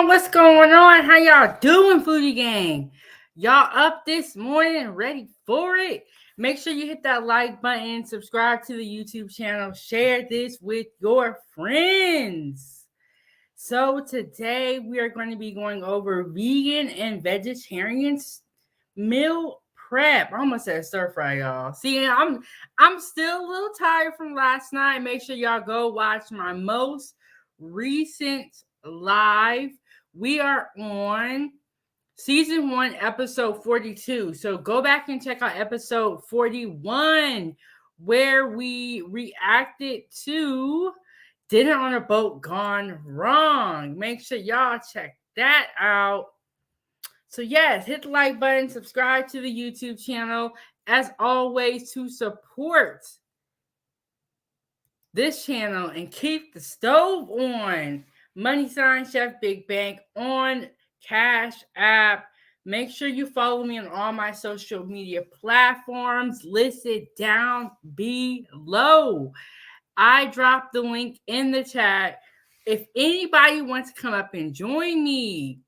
on? What's going on? How y'all doing, Foodie Gang? Y'all up this morning and ready for it? Make sure you hit that like button, subscribe to the YouTube channel, share this with your friends. So today we are going to be going over vegan and vegetarian meal prep. I almost said stir fry, y'all. See, I'm still a little tired from last night. Make sure y'all go watch my most recent live. We are on season 1, episode 42. So go back and check out episode 41, where we reacted to Dinner on a Boat Gone Wrong. Make sure y'all check that out. So yes, hit the like button, subscribe to the YouTube channel. As always, to support this channel and keep the stove on. Money sign Chef Big Bank on Cash App. Make sure you follow me on all my social media platforms listed down below. I dropped the link in the chat. If anybody wants to come up and join me,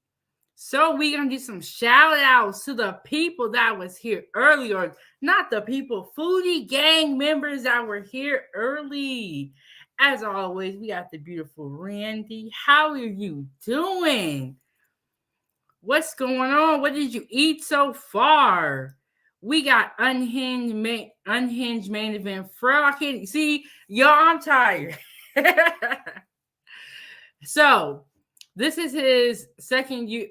so we're going to do some shout outs to the people that was here early, or not the people, Foodie Gang members that were here early. As always, we got the beautiful Randy. How are you doing? What's going on? What did you eat so far? We got unhinged main event. Fro, I can't see. Y'all, I'm tired. So this is his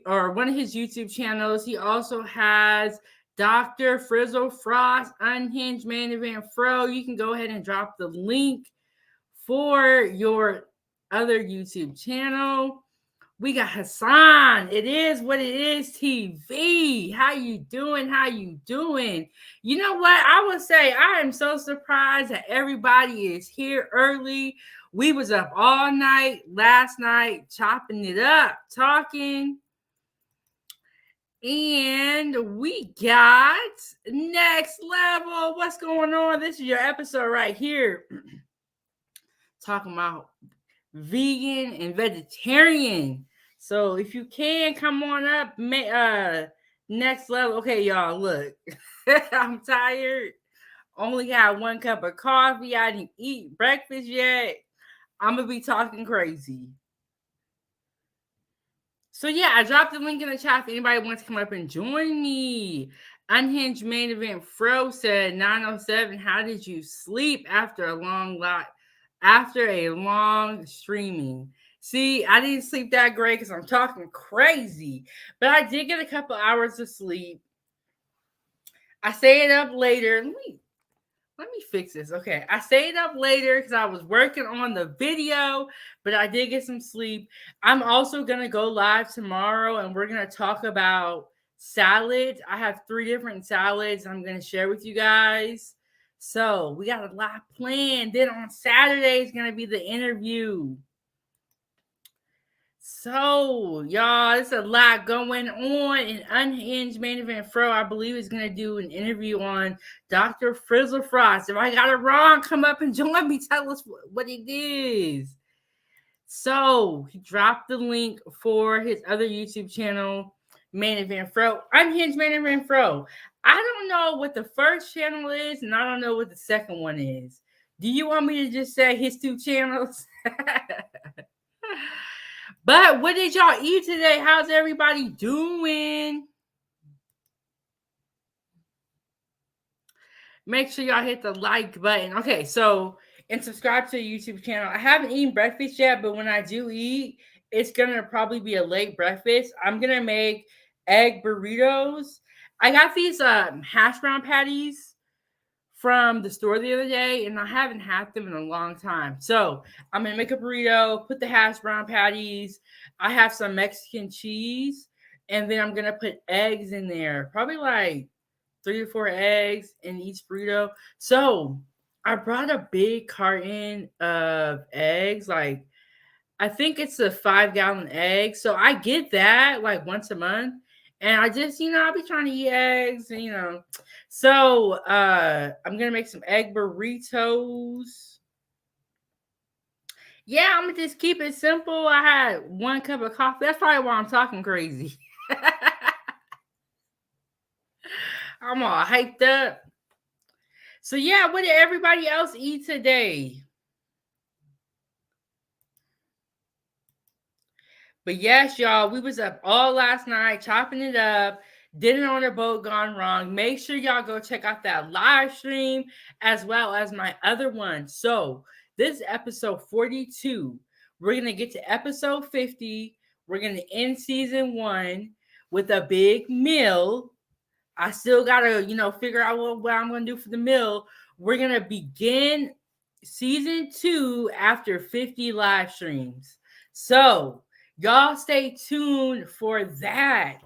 one of his YouTube channels. He also has Dr. Frizzle Frost, Unhinged Main Event Fro. You can go ahead and drop the link for your other YouTube channel. We got Hassan. It is what it is TV. How you doing? How you doing? You know what? I would say I am so surprised that everybody is here early. We was up all night last night, chopping it up, talking. And we got Next Level. What's going on? This is your episode right here. Talking about vegan and vegetarian. So if you can, come on up. Next Level. Okay, y'all, look. I'm tired. Only got 1 cup of coffee. I didn't eat breakfast yet. I'm going to be talking crazy. So yeah, I dropped the link in the chat if anybody wants to come up and join me. Unhinged Main Event Fro said 907, how did you sleep after a long streaming? See, I didn't sleep that great because I'm talking crazy. But I did get a couple hours of sleep. I stayed up later. Let me fix this. Okay, I stayed up later because I was working on the video, but I did get some sleep. I'm also going to go live tomorrow, and we're going to talk about salads. I have 3 different salads I'm going to share with you guys. So we got a lot planned. Then on Saturday is going to be the interview. So, y'all, there's a lot going on in Unhinged Main Event Fro. I believe is going to do an interview on Dr. Frizzle Frost. If I got it wrong, come up and join me. Tell us what it is. So, he dropped the link for his other YouTube channel, Main Event Fro. Unhinged Main Event Fro. I don't know what the first channel is, and I don't know what the second one is. Do you want me to just say his 2 channels? But what did y'all eat today? How's everybody doing? Make sure y'all hit the like button. Okay, so, and subscribe to the YouTube channel. I haven't eaten breakfast yet, but when I do eat, it's going to probably be a late breakfast. I'm going to make egg burritos. I got these hash brown patties from the store the other day, and I haven't had them in a long time. So I'm going to make a burrito, put the hash brown patties. I have some Mexican cheese, and then I'm going to put eggs in there. Probably like 3 to 4 eggs in each burrito. So I brought a big carton of eggs. Like, I think it's a 5-gallon egg. So I get that like once a month. And I just, I'll be trying to eat eggs, So I'm going to make some egg burritos. Yeah, I'm gonna just keep it simple. I had 1 cup of coffee. That's probably why I'm talking crazy. I'm all hyped up. So yeah, what did everybody else eat today? But yes, y'all, we was up all last night chopping it up. Dinner on a boat gone wrong. Make sure y'all go check out that live stream as well as my other one. So this is episode 42. We're gonna get to episode 50. We're gonna end season 1 with a big meal. I still gotta, figure out what I'm gonna do for the meal. We're gonna begin season 2 after 50 live streams. So y'all stay tuned for that.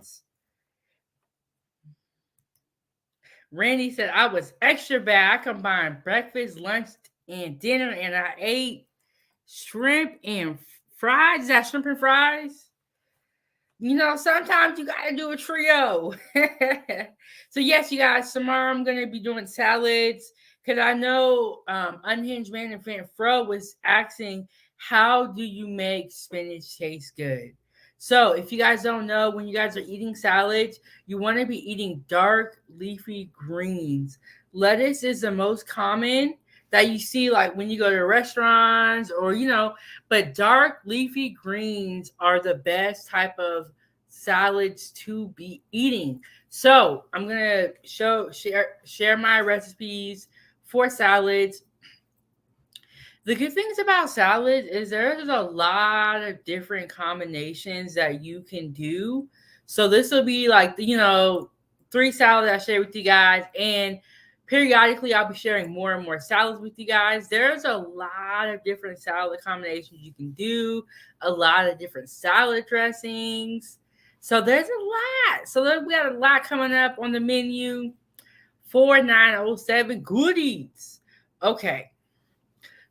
Randy said I was extra bad. I combined breakfast, lunch, and dinner, and I ate shrimp and fries. Is that shrimp and fries? Sometimes you gotta do a trio. So yes, you guys, tomorrow I'm gonna be doing salads because I know Unhinged Man and Fan Fro was asking, how do you make spinach taste good? So if you guys don't know, when you guys are eating salads, you want to be eating dark leafy greens. Lettuce is the most common that you see, like when you go to restaurants or but dark leafy greens are the best type of salads to be eating. So I'm gonna share my recipes for salads. The good things about salad is there's a lot of different combinations that you can do. So this will be like 3 salads I share with you guys, and periodically I'll be sharing more and more salads with you guys. There's a lot of different salad combinations you can do, a lot of different salad dressings. So there's a lot. So we got a lot coming up on the menu. 4907 goodies. Okay.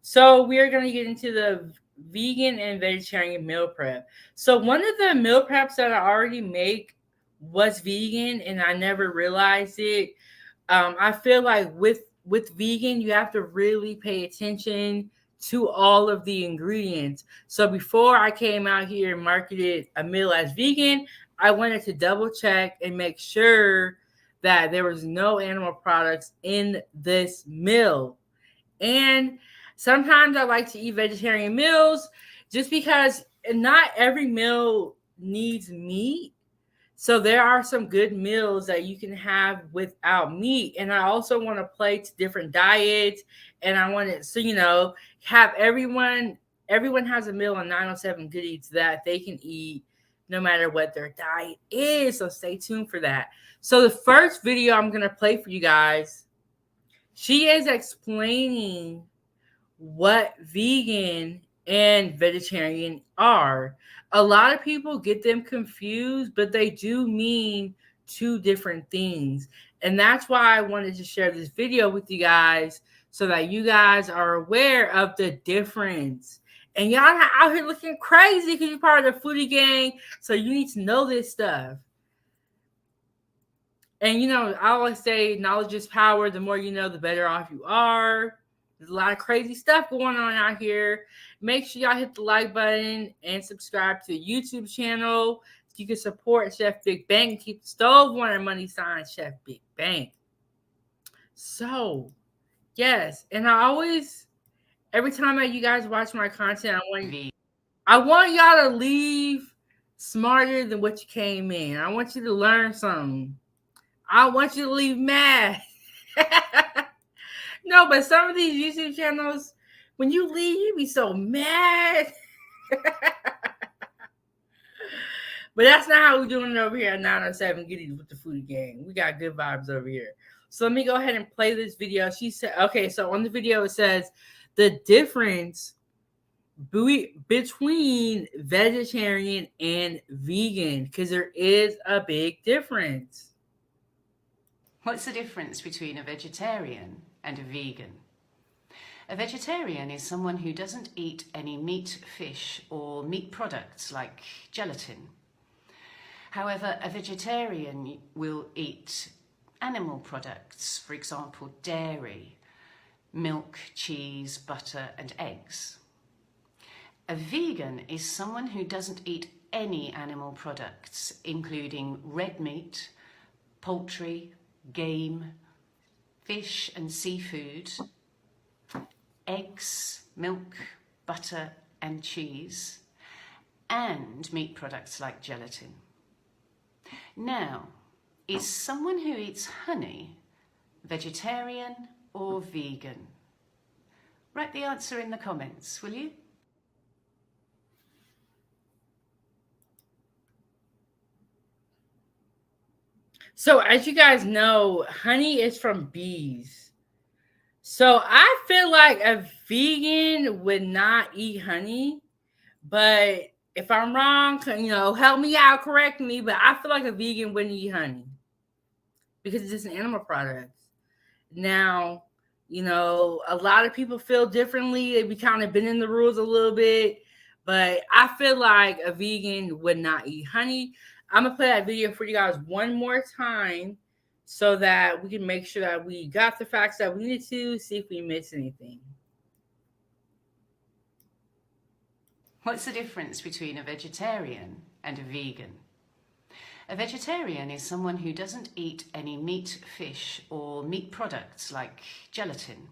So we're going to get into the vegan and vegetarian meal prep. So one of the meal preps that I already make was vegan, and I never realized it. I feel like with vegan, you have to really pay attention to all of the ingredients. So before I came out here and marketed a meal as vegan, I wanted to double check and make sure that there was no animal products in this meal. And sometimes I like to eat vegetarian meals just because not every meal needs meat. So there are some good meals that you can have without meat. And I also want to play to different diets. And I want to, have everyone has a meal on 907 Good Eats that they can eat no matter what their diet is. So stay tuned for that. So the first video I'm going to play for you guys, she is explaining what vegan and vegetarian are. A lot of people get them confused, but they do mean two different things. And that's why I wanted to share this video with you guys so that you guys are aware of the difference. And y'all are out here looking crazy because you're part of the foodie gang, so you need to know this stuff. And I always say knowledge is power. The more you know, the better off you are. There's a lot of crazy stuff going on out here. Make sure y'all hit the like button and subscribe to the YouTube channel so you can support Chef Big Bang and keep the stove on our money sign, Chef Big Bang. So, yes. And every time that you guys watch my content, I want y'all to leave smarter than what you came in. I want you to learn something. I want you to leave mad. No, but some of these YouTube channels, when you leave, you be so mad. But that's not how we're doing it over here at 907 Giddy with the Foodie Gang. We got good vibes over here. So let me go ahead and play this video. She said, okay, so on the video it says the difference between vegetarian and vegan, because there is a big difference. What's the difference between a vegetarian and a vegan? A vegetarian is someone who doesn't eat any meat, fish, or meat products like gelatin. However, a vegetarian will eat animal products, for example, dairy, milk, cheese, butter, and eggs. A vegan is someone who doesn't eat any animal products, including red meat, poultry, game, fish and seafood, eggs, milk, butter and cheese, and meat products like gelatin. Now, is someone who eats honey vegetarian or vegan? Write the answer in the comments, will you? So, as you guys know, honey is from bees. So, I feel like a vegan would not eat honey, but if I'm wrong, help me out, correct me. But I feel like a vegan wouldn't eat honey because it's just an animal product. Now, a lot of people feel differently. We kind of been in the rules a little bit, but I feel like a vegan would not eat honey. I'm gonna play that video for you guys one more time so that we can make sure that we got the facts that we need to, see if we missed anything. What's the difference between a vegetarian and a vegan? A vegetarian is someone who doesn't eat any meat, fish, or meat products like gelatin.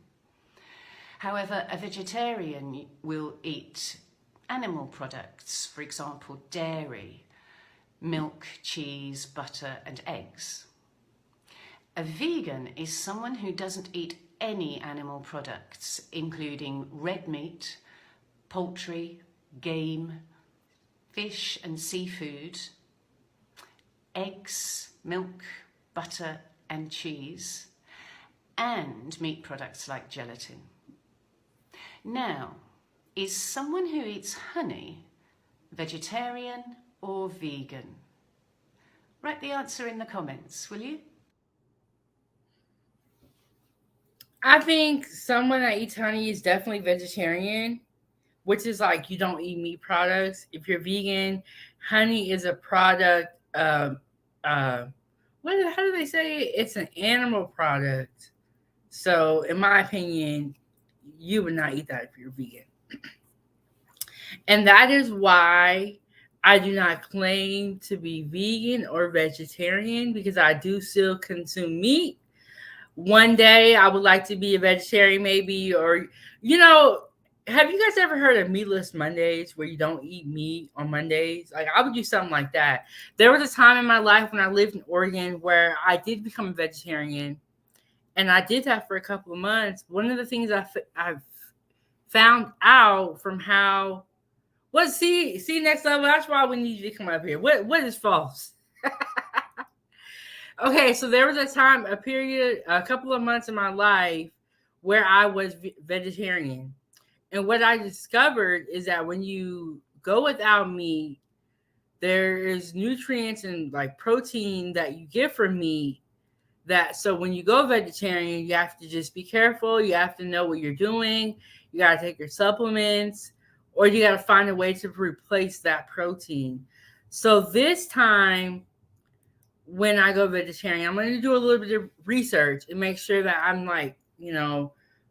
However, a vegetarian will eat animal products, for example, dairy, milk, cheese, butter, and eggs. A vegan is someone who doesn't eat any animal products, including red meat, poultry, game, fish and seafood, eggs, milk, butter and cheese, and meat products like gelatin. Now, is someone who eats honey vegetarian or vegan? Write the answer in the comments, will you? I think someone that eats honey is definitely vegetarian, which is like you don't eat meat products. If you're vegan, honey is a product. How do they say it? It's an animal product. So, in my opinion, you would not eat that if you're vegan. And that is why I do not claim to be vegan or vegetarian because I do still consume meat. One day I would like to be a vegetarian, maybe, or, have you guys ever heard of meatless Mondays where you don't eat meat on Mondays? Like, I would do something like that. There was a time in my life when I lived in Oregon where I did become a vegetarian, and I did that for a couple of months. One of the things I've found out from how see next level. That's why we need you to come up here. What is false? Okay, so there was a couple of months in my life where I was vegetarian. And what I discovered is that when you go without meat, there is nutrients and like protein that you get from meat so when you go vegetarian, you have to just be careful. You have to know what you're doing. You got to take your supplements, or you got to find a way to replace that protein. So this time, when I go vegetarian, I'm going to do a little bit of research and make sure that I'm like,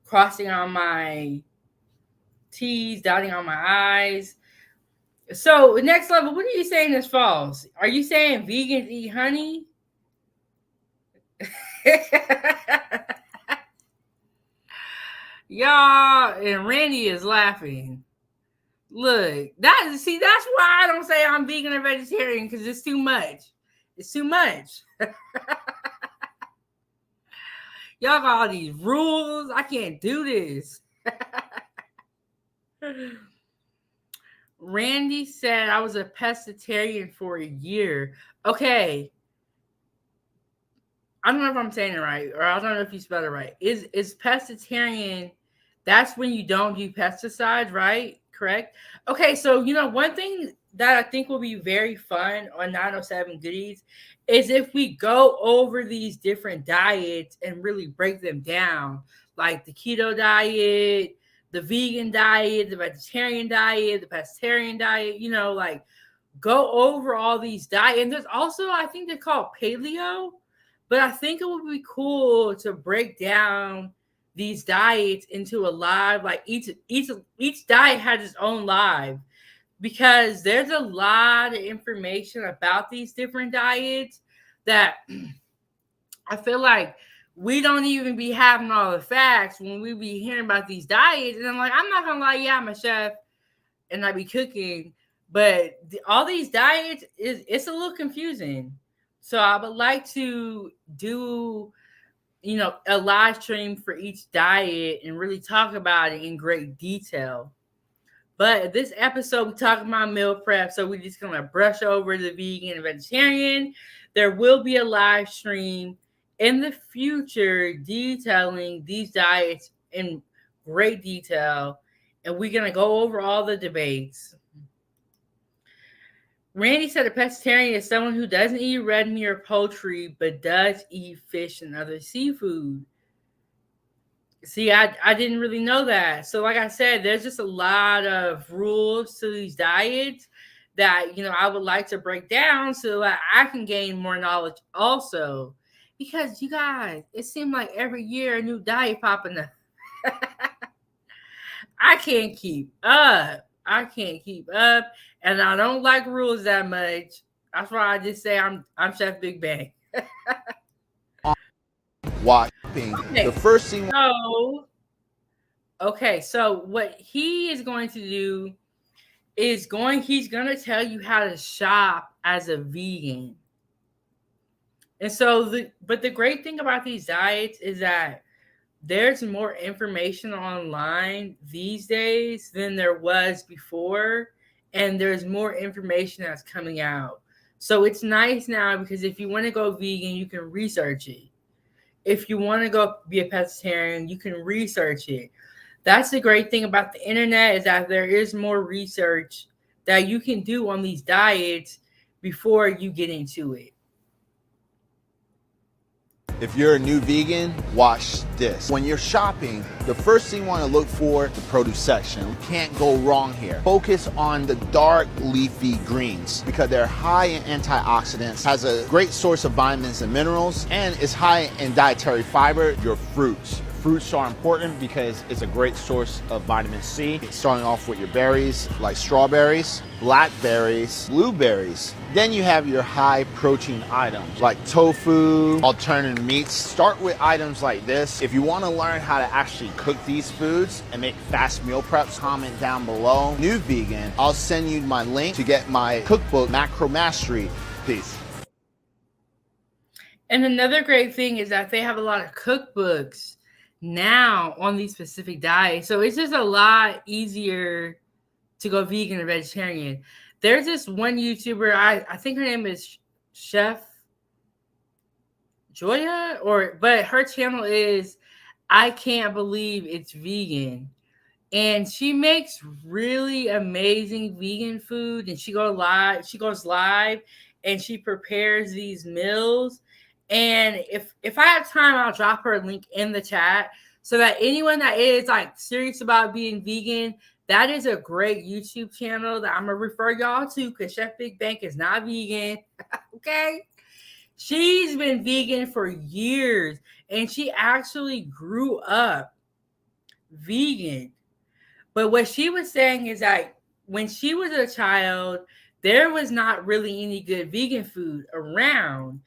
crossing on my T's, dotting on my I's. So next level, what are you saying is false? Are you saying vegans eat honey? Y'all, and Randy is laughing. Look, that's why I don't say I'm vegan or vegetarian, because it's too much. It's too much. Y'all got all these rules. I can't do this. Randy said I was a pescatarian for a year. Okay. I don't know if I'm saying it right, or I don't know if you spelled it right. Is pescatarian, that's when you don't do pesticides, right? Correct? Okay, so one thing that I think will be very fun on 907 Goodies is if we go over these different diets and really break them down, like the keto diet, the vegan diet, the vegetarian diet, the pescatarian diet, like go over all these diets. And there's also, I think they're called paleo, but I think it would be cool to break down these diets into a live, like each diet has its own live, because there's a lot of information about these different diets that I feel like we don't even be having all the facts when we be hearing about these diets. And I'm like, I'm not gonna lie, yeah, I'm a chef and I be cooking, but all these diets it's a little confusing. So I would like to do, a live stream for each diet and really talk about it in great detail. But this episode, we talking about meal prep, so we're just gonna brush over the vegan and vegetarian. There will be a live stream in the future detailing these diets in great detail, and we're gonna go over all the debates. Randy said a pescatarian is someone who doesn't eat red meat or poultry, but does eat fish and other seafood. See, I didn't really know that. So, like I said, there's just a lot of rules to these diets that, I would like to break down so that I can gain more knowledge also. Because you guys, it seems like every year a new diet popping up. I can't keep up. I can't keep up. And I don't like rules that much. That's why I just say I'm Chef Big Bang. Watching Okay. the first scene. So what he is going to do is he's going to tell you how to shop as a vegan. And so the great thing about these diets is that there's more information online these days than there was before, and there's more information that's coming out. So it's nice now because if you want to go vegan, you can research it. If you want to go be a pescatarian, you can research it. That's the great thing about the internet, is that there is more research that you can do on these diets before you get into it. If you're a new vegan, watch this. When you're shopping, the first thing you want to look for, the produce section. You can't go wrong here. Focus on the dark leafy greens because they're high in antioxidants, has a great source of vitamins and minerals, and is high in dietary fiber. Your fruits. Fruits are important because it's a great source of vitamin C. Starting off with your berries like strawberries, blackberries, blueberries. Then you have your high protein items like tofu, alternative meats. Start with items like this. If you want to learn how to actually cook these foods and make fast meal preps, comment down below. New vegan, I'll send you my link to get my cookbook, Macro Mastery. Peace. And another great thing is that they have a lot of cookbooks now on these specific diets. So it's just a lot easier to go vegan or vegetarian. There's this one YouTuber, I think her name is Chef Joya, but her channel is I Can't Believe It's Vegan. And she makes really amazing vegan food, and she goes live and she prepares these meals. And if I have time, I'll drop her a link in the chat so that anyone that is like serious about being vegan, that is a great YouTube channel that I'm gonna refer y'all to, because Chef Big Bang is not vegan. Okay. She's been vegan for years, and she actually grew up vegan. But what she was saying is that when she was a child, there was not really any good vegan food around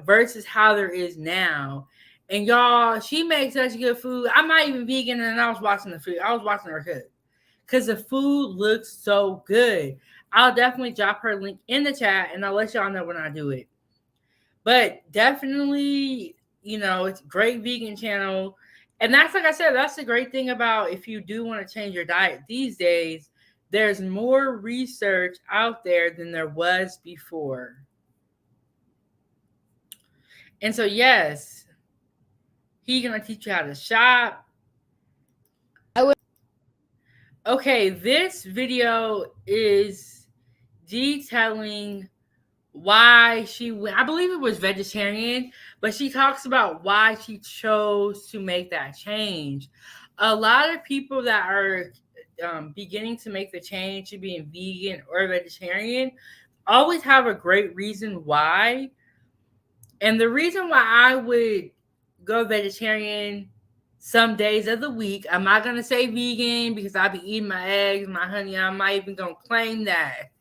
versus how there is now. And y'all, she makes such good food. I'm not even vegan, and I was watching the food. I was watching her cook because the food looks so good. I'll definitely drop her link in the chat, and I'll let y'all know when I do it. But definitely, it's a great vegan channel. And that's, like I said, that's the great thing about if you do want to change your diet these days, there's more research out there than there was before. And so, yes, he's going to teach you how to shop. Okay, this video is detailing why I believe it was vegetarian, but she talks about why she chose to make that change. A lot of people that are beginning to make the change to being vegan or vegetarian always have a great reason why. And the reason why I would go vegetarian some days of the week. I'm not gonna say vegan because I'll be eating my eggs, my honey. I'm not even gonna claim that.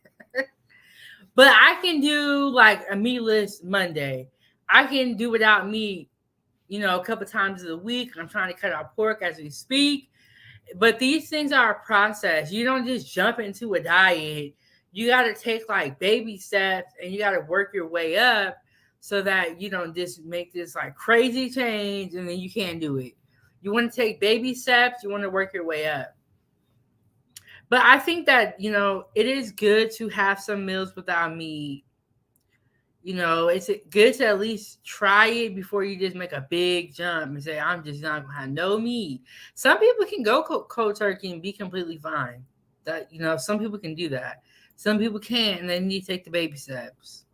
But I can do like a meatless Monday. I can do without meat, a couple times of the week. I'm trying to cut out pork as we speak. But these things are a process. You don't just jump into a diet. You got to take like baby steps and you got to work your way up so that you don't just make this like crazy change and then you can't do it. You want to take baby steps, you want to work your way up. But I think that, it is good to have some meals without meat. It's good to at least try it before you just make a big jump and say, I'm just not going to have no meat. Some people can go cold turkey and be completely fine. That, some people can do that. Some people can't, and they need to take the baby steps.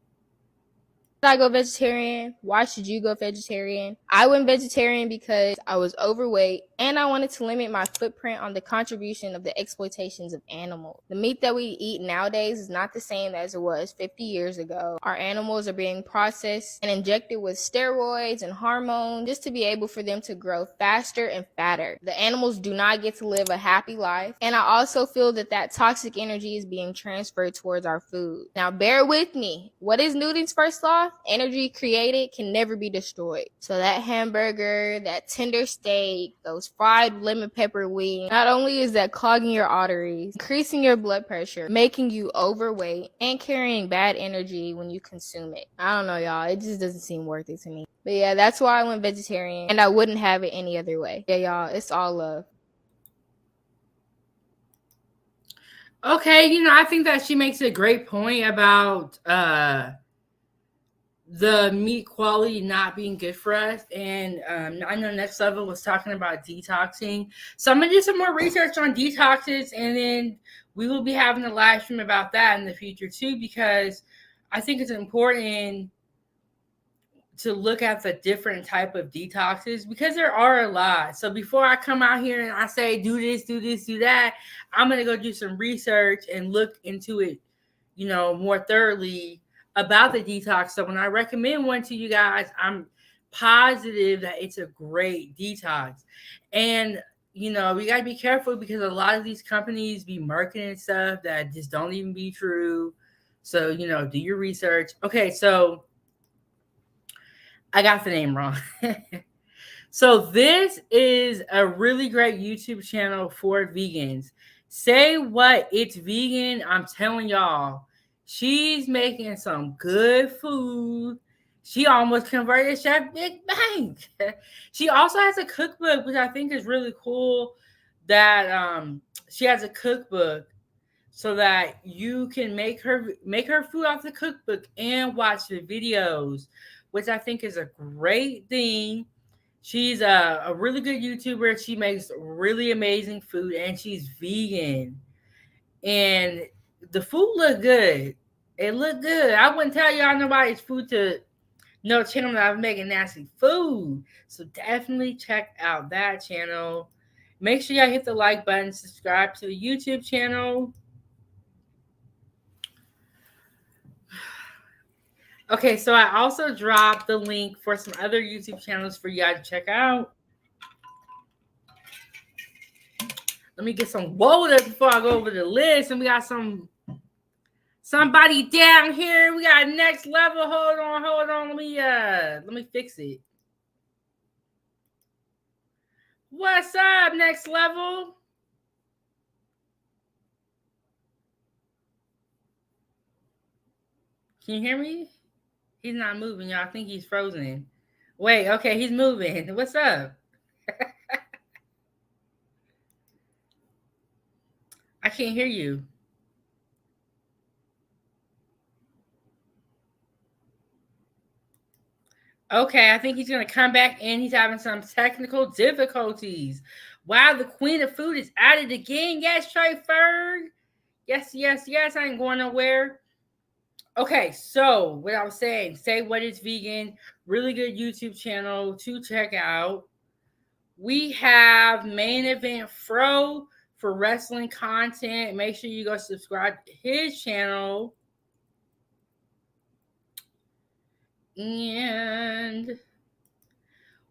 I go vegetarian? Why should you go vegetarian? I went vegetarian because I was overweight and I wanted to limit my footprint on the contribution of the exploitations of animals. The meat that we eat nowadays is not the same as it was 50 years ago. Our animals are being processed and injected with steroids and hormones just to be able for them to grow faster and fatter. The animals do not get to live a happy life, and I also feel that toxic energy is being transferred towards our food. Now bear with me. What is Newton's first law? Energy created can never be destroyed. So that hamburger, that tender steak, those fried lemon pepper wings, not only is that clogging your arteries, increasing your blood pressure, making you overweight, and carrying bad energy when you consume it. I don't know, y'all. It just doesn't seem worth it to me. But yeah, that's why I went vegetarian, and I wouldn't have it any other way. Yeah, y'all, it's all love. Okay, I think that she makes a great point about the meat quality not being good for us. And I know Next Level was talking about detoxing. So I'm going to do some more research on detoxes, and then we will be having a live stream about that in the future too, because I think it's important to look at the different type of detoxes because there are a lot. So before I come out here and I say, do this, do this, do that, I'm going to go do some research and look into it, more thoroughly about the detox. So when I recommend one to you guys, I'm positive that it's a great detox. And we got to be careful because a lot of these companies be marketing stuff that just don't even be true. So, do your research. Okay, so I got the name wrong. So this is a really great YouTube channel for vegans. Say what? It's vegan. I'm telling y'all. She's making some good food. She almost converted Chef Big Bang. She also has a cookbook, which I think is really cool, that she has a cookbook so that you can make her food off the cookbook and watch the videos, which I think is a great thing. She's a really good YouTuber. She makes really amazing food, and she's vegan. And the food looked good. It looked good. I wouldn't tell y'all nobody's food to no channel that I'm making nasty food. So definitely check out that channel. Make sure y'all hit the like button, subscribe to the YouTube channel. Okay, so I also dropped the link for some other YouTube channels for y'all to check out. Let me get some water before I go over the list. And we got somebody down here. We got Next Level. Hold on. Let me fix it. What's up, Next Level? Can you hear me? He's not moving, y'all. I think he's frozen. Wait, okay, he's moving. What's up? I can't hear you. Okay, I think he's going to come back in. He's having some technical difficulties. Wow, the queen of food is at it again. Yes, Trey Ferg. Yes. I ain't going nowhere. Okay, so what I was saying, Say What Is Vegan, really good YouTube channel to check out. We have Main Event Fro for wrestling content. Make sure you go subscribe to his channel. And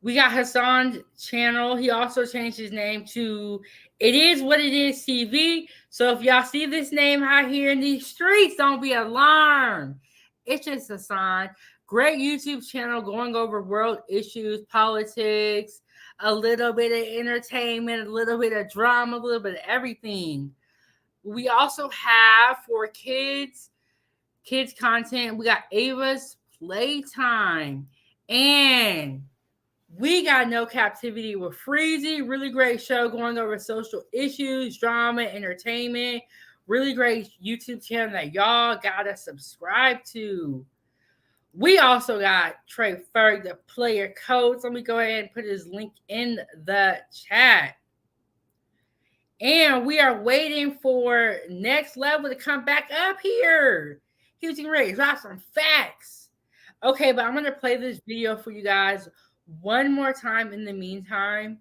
We got Hassan's channel. He also changed his name to It Is What It Is TV. So if y'all see this name out here in these streets, don't be alarmed. It's just Hassan. Great YouTube channel going over world issues, politics, a little bit of entertainment, a little bit of drama, a little bit of everything. We also have for kids content. We got Ava's Playtime. And we got No Captivity with Freezy. Really great show going over social issues, drama, entertainment. Really great YouTube channel that y'all gotta subscribe to. We also got Trey Ferg, the player coach. Let me go ahead and put his link in the chat. And we are waiting for Next Level to come back up here. He was getting ready to drop some facts. Okay, but I'm going to play this video for you guys one more time in the meantime,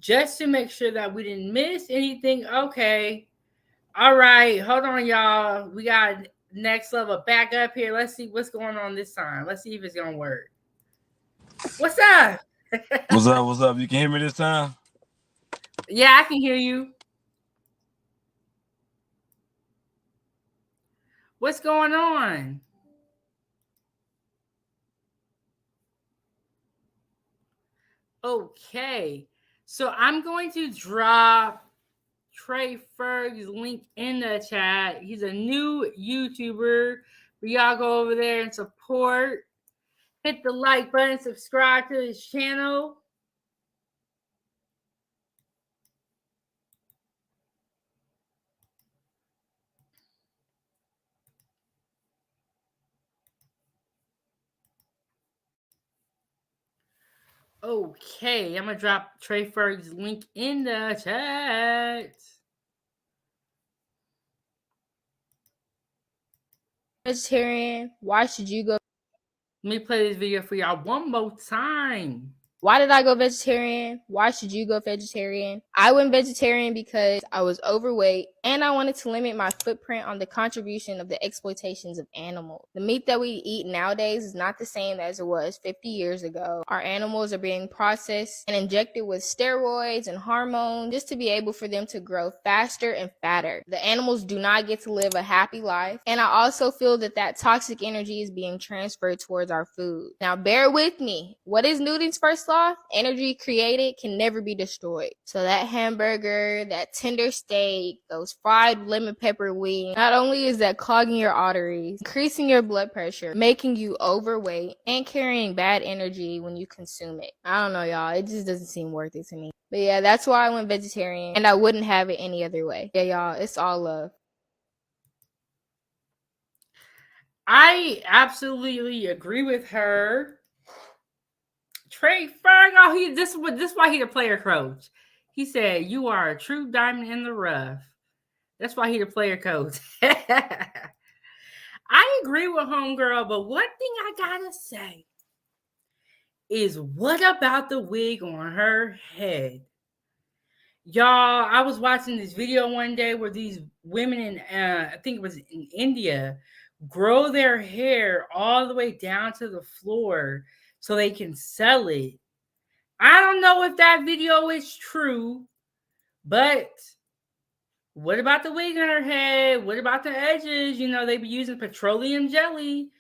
just to make sure that we didn't miss anything. Okay. All right. Hold on, y'all. We got Next Level back up here. Let's see what's going on this time. Let's see if it's going to work. What's up? What's up? What's up? You can hear me this time? Yeah, I can hear you. What's going on? Okay. So I'm going to drop Trey Ferg's link in the chat. He's a new YouTuber. But y'all go over there and support. Hit the like button, subscribe to his channel. Okay, I'm gonna drop Trey Ferg's link in the chat. Vegetarian, why should you go? Let me play this video for y'all one more time. Why did I go vegetarian? Why should you go vegetarian? I went vegetarian because I was overweight and I wanted to limit my footprint on the contribution of the exploitations of animals. The meat that we eat nowadays is not the same as it was 50 years ago. Our animals are being processed and injected with steroids and hormones just to be able for them to grow faster and fatter. The animals do not get to live a happy life. And I also feel that that toxic energy is being transferred towards our food. Now bear with me. What is Newton's first law? Energy created can never be destroyed. So that hamburger, that tender steak, those fried lemon pepper wings, not only is that clogging your arteries, increasing your blood pressure, making you overweight, and carrying bad energy when you consume it. I don't know, y'all. It just doesn't seem worth it to me. But yeah, that's why I went vegetarian, and I wouldn't have it any other way. Yeah, y'all, it's all love. I absolutely agree with her. Trey Ferg, oh, this is why he the player coach. He said, "You are a true diamond in the rough." That's why he the player coach. I agree with homegirl, but one thing I gotta say is, what about the wig on her head? Y'all, I was watching this video one day where these women in, I think it was in India, grow their hair all the way down to the floor so they can sell it. I don't know if that video is true, but what about the wig on her head? What about the edges? You know, they be using petroleum jelly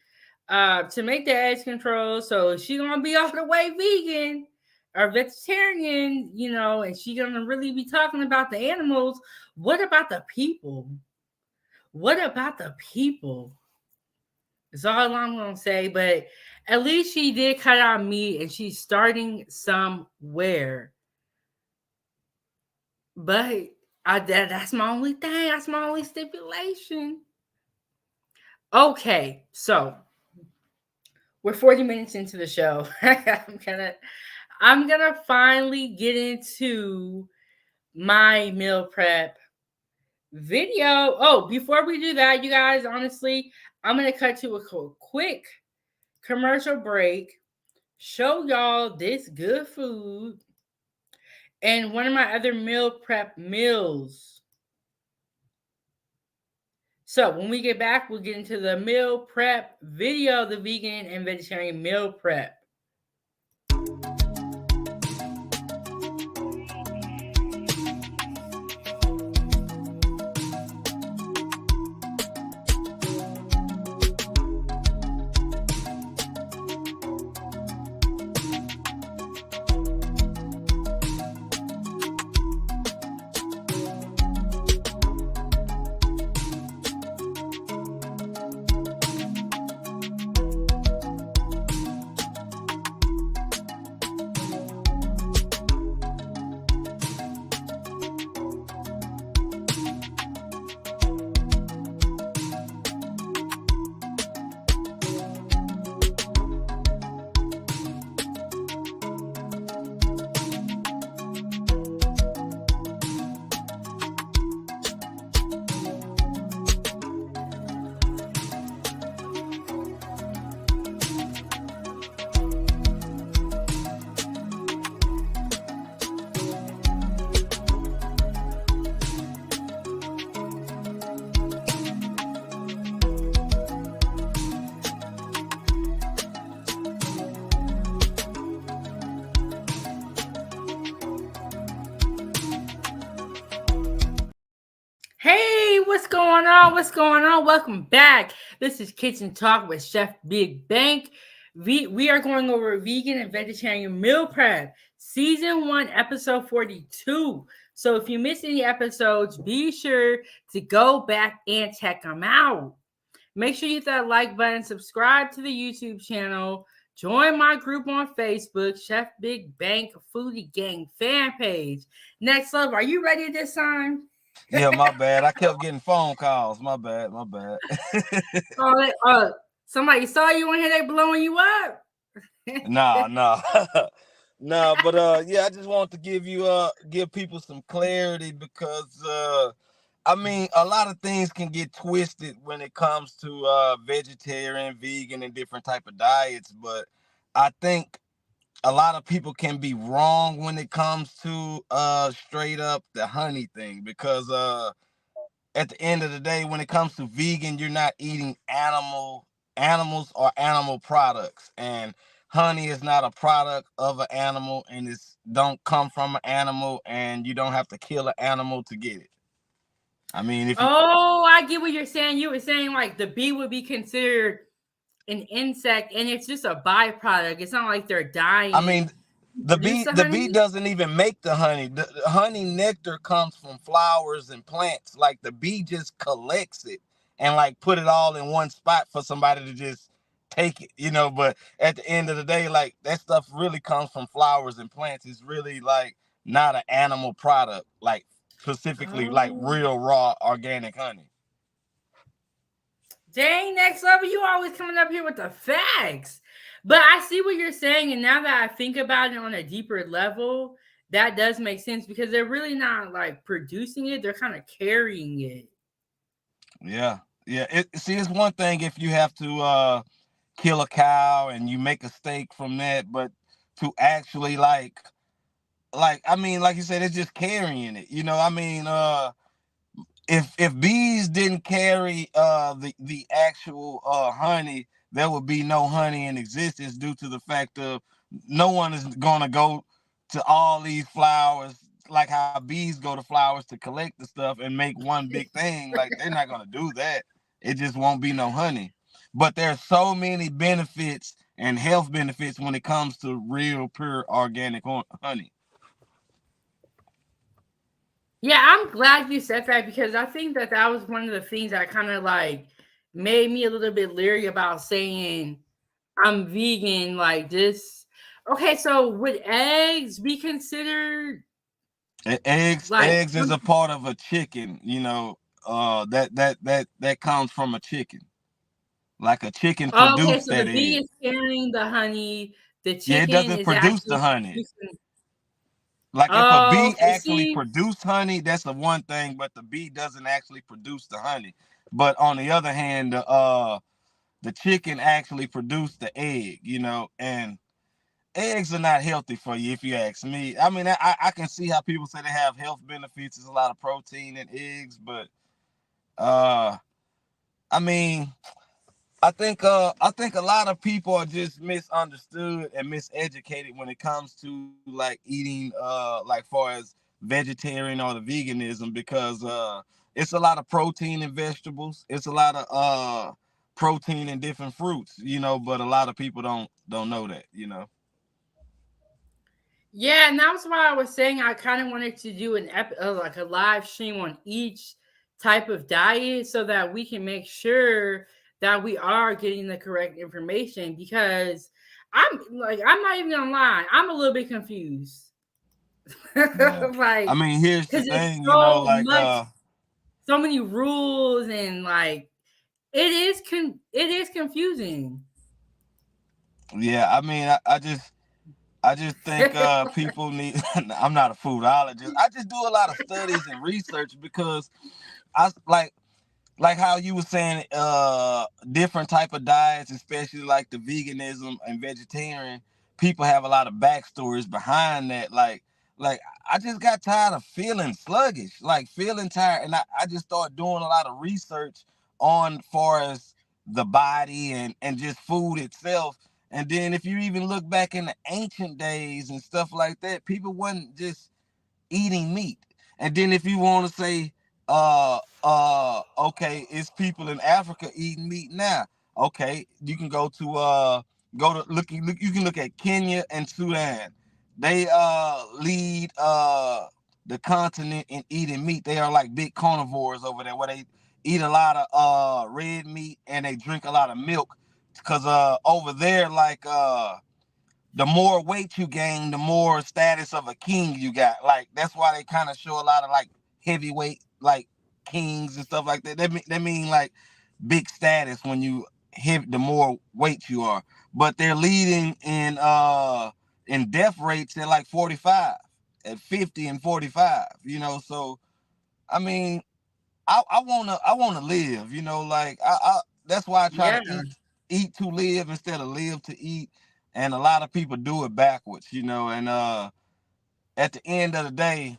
to make the edge control. So she gonna be all the way vegan or vegetarian, you know, and she gonna really be talking about the animals. What about the people? What about the people? That's all I'm gonna say. But at least she did cut out meat and she's starting somewhere. But that's my only thing. That's my only stipulation. Okay, so we're 40 minutes into the show. I'm gonna finally get into my meal prep video. Oh, before we do that, you guys, honestly, I'm gonna cut to a quick commercial break, show y'all this good food and one of my other meal prep meals. So when we get back, we'll get into the meal prep video, the vegan and vegetarian meal prep. what's going on? What's going on? Welcome back. This is Kitchen Talk with Chef Big Bank. We are going over vegan and vegetarian meal prep, season 1, episode 42. So if you missed any episodes, be sure to go back and check them out. Make sure you hit that like button, subscribe to the YouTube channel, join my group on Facebook, Chef Big Bank Foodie Gang fan page. Next up, are you ready this time? Yeah, my bad. I kept getting phone calls. My bad. Somebody saw you on here, they blowing you up. Nah. Nah, but yeah, I just want to give people some clarity because I mean a lot of things can get twisted when it comes to vegetarian, vegan, and different type of diets, but I think a lot of people can be wrong when it comes to straight up the honey thing because at the end of the day, when it comes to vegan, you're not eating animals or animal products. And honey is not a product of an animal and it's don't come from an animal and you don't have to kill an animal to get it. I mean, I get what you're saying. You were saying like the bee would be considered an insect and it's just a byproduct. It's not like they're dying. I mean, the bee doesn't even make the honey. The honey nectar comes from flowers and plants. Like the bee just collects it and like put it all in one spot for somebody to just take it, but at the end of the day, like that stuff really comes from flowers and plants. It's really like not an animal product, like specifically like real raw organic honey. Dang, next level, you always coming up here with the facts. But I see what you're saying, and now that I think about it on a deeper level, that does make sense because they're really not like producing it; they're kind of carrying it. Yeah. It's one thing if you have to kill a cow and you make a steak from that, but to actually like I mean, like you said, it's just carrying it. I mean, if bees didn't carry the actual honey, there would be no honey in existence due to the fact of no one is gonna go to all these flowers like how bees go to flowers to collect the stuff and make one big thing. Like they're not gonna do that. It just won't be no honey. But there's so many benefits and health benefits when it comes to real pure organic honey. Yeah, I'm glad you said that because I think that was one of the things that kind of like made me a little bit leery about saying I'm vegan like this. Okay, so would eggs be considered? Eggs is a part of a chicken, that comes from a chicken. Like a chicken produced so that the bee egg. is carrying the honey. The chicken Yeah, it doesn't is produce the honey. Producing... Like if a bee actually produced honey, that's the one thing, but the bee doesn't actually produce the honey. But on the other hand, the chicken actually produced the egg, and eggs are not healthy for you if you ask me. I mean, I can see how people say they have health benefits. There's a lot of protein in eggs, but I mean, I think a lot of people are just misunderstood and miseducated when it comes to like eating like far as vegetarian or the veganism because it's a lot of protein in vegetables. It's a lot of protein in different fruits, but a lot of people don't know that. Yeah, and that's why I was saying I kind of wanted to do like a live stream on each type of diet so that we can make sure that we are getting the correct information because I'm not even gonna lie, I'm a little bit confused. Yeah. Like, I mean, here's the thing, so many rules and like it is confusing. Yeah, I mean, I just think people need. I'm not a foodologist. I just do a lot of studies and research because I like how you were saying different type of diets, especially like the veganism and vegetarian. People have a lot of backstories behind that. Like I just got tired of feeling sluggish, like feeling tired, and I just started doing a lot of research on far as the body and just food itself. And then if you even look back in the ancient days and stuff like that, people wasn't just eating meat. And then if you want to say okay, it's people in Africa eating meat now. Okay, you can go to look you can look at Kenya and Sudan. They lead the continent in eating meat. They are like big carnivores over there, where they eat a lot of red meat and they drink a lot of milk. Because over there, like the more weight you gain, the more status of a king you got. Like that's why they kind of show a lot of like heavyweight like kings and stuff like that. That mean like big status when you hit the more weight you are. But they're leading in death rates at like 45, at 50 and 45. You know, so I mean, I wanna live. You know, like I that's why I try Yeah. to eat to live instead of live to eat. And a lot of people do it backwards, you know. And at the end of the day,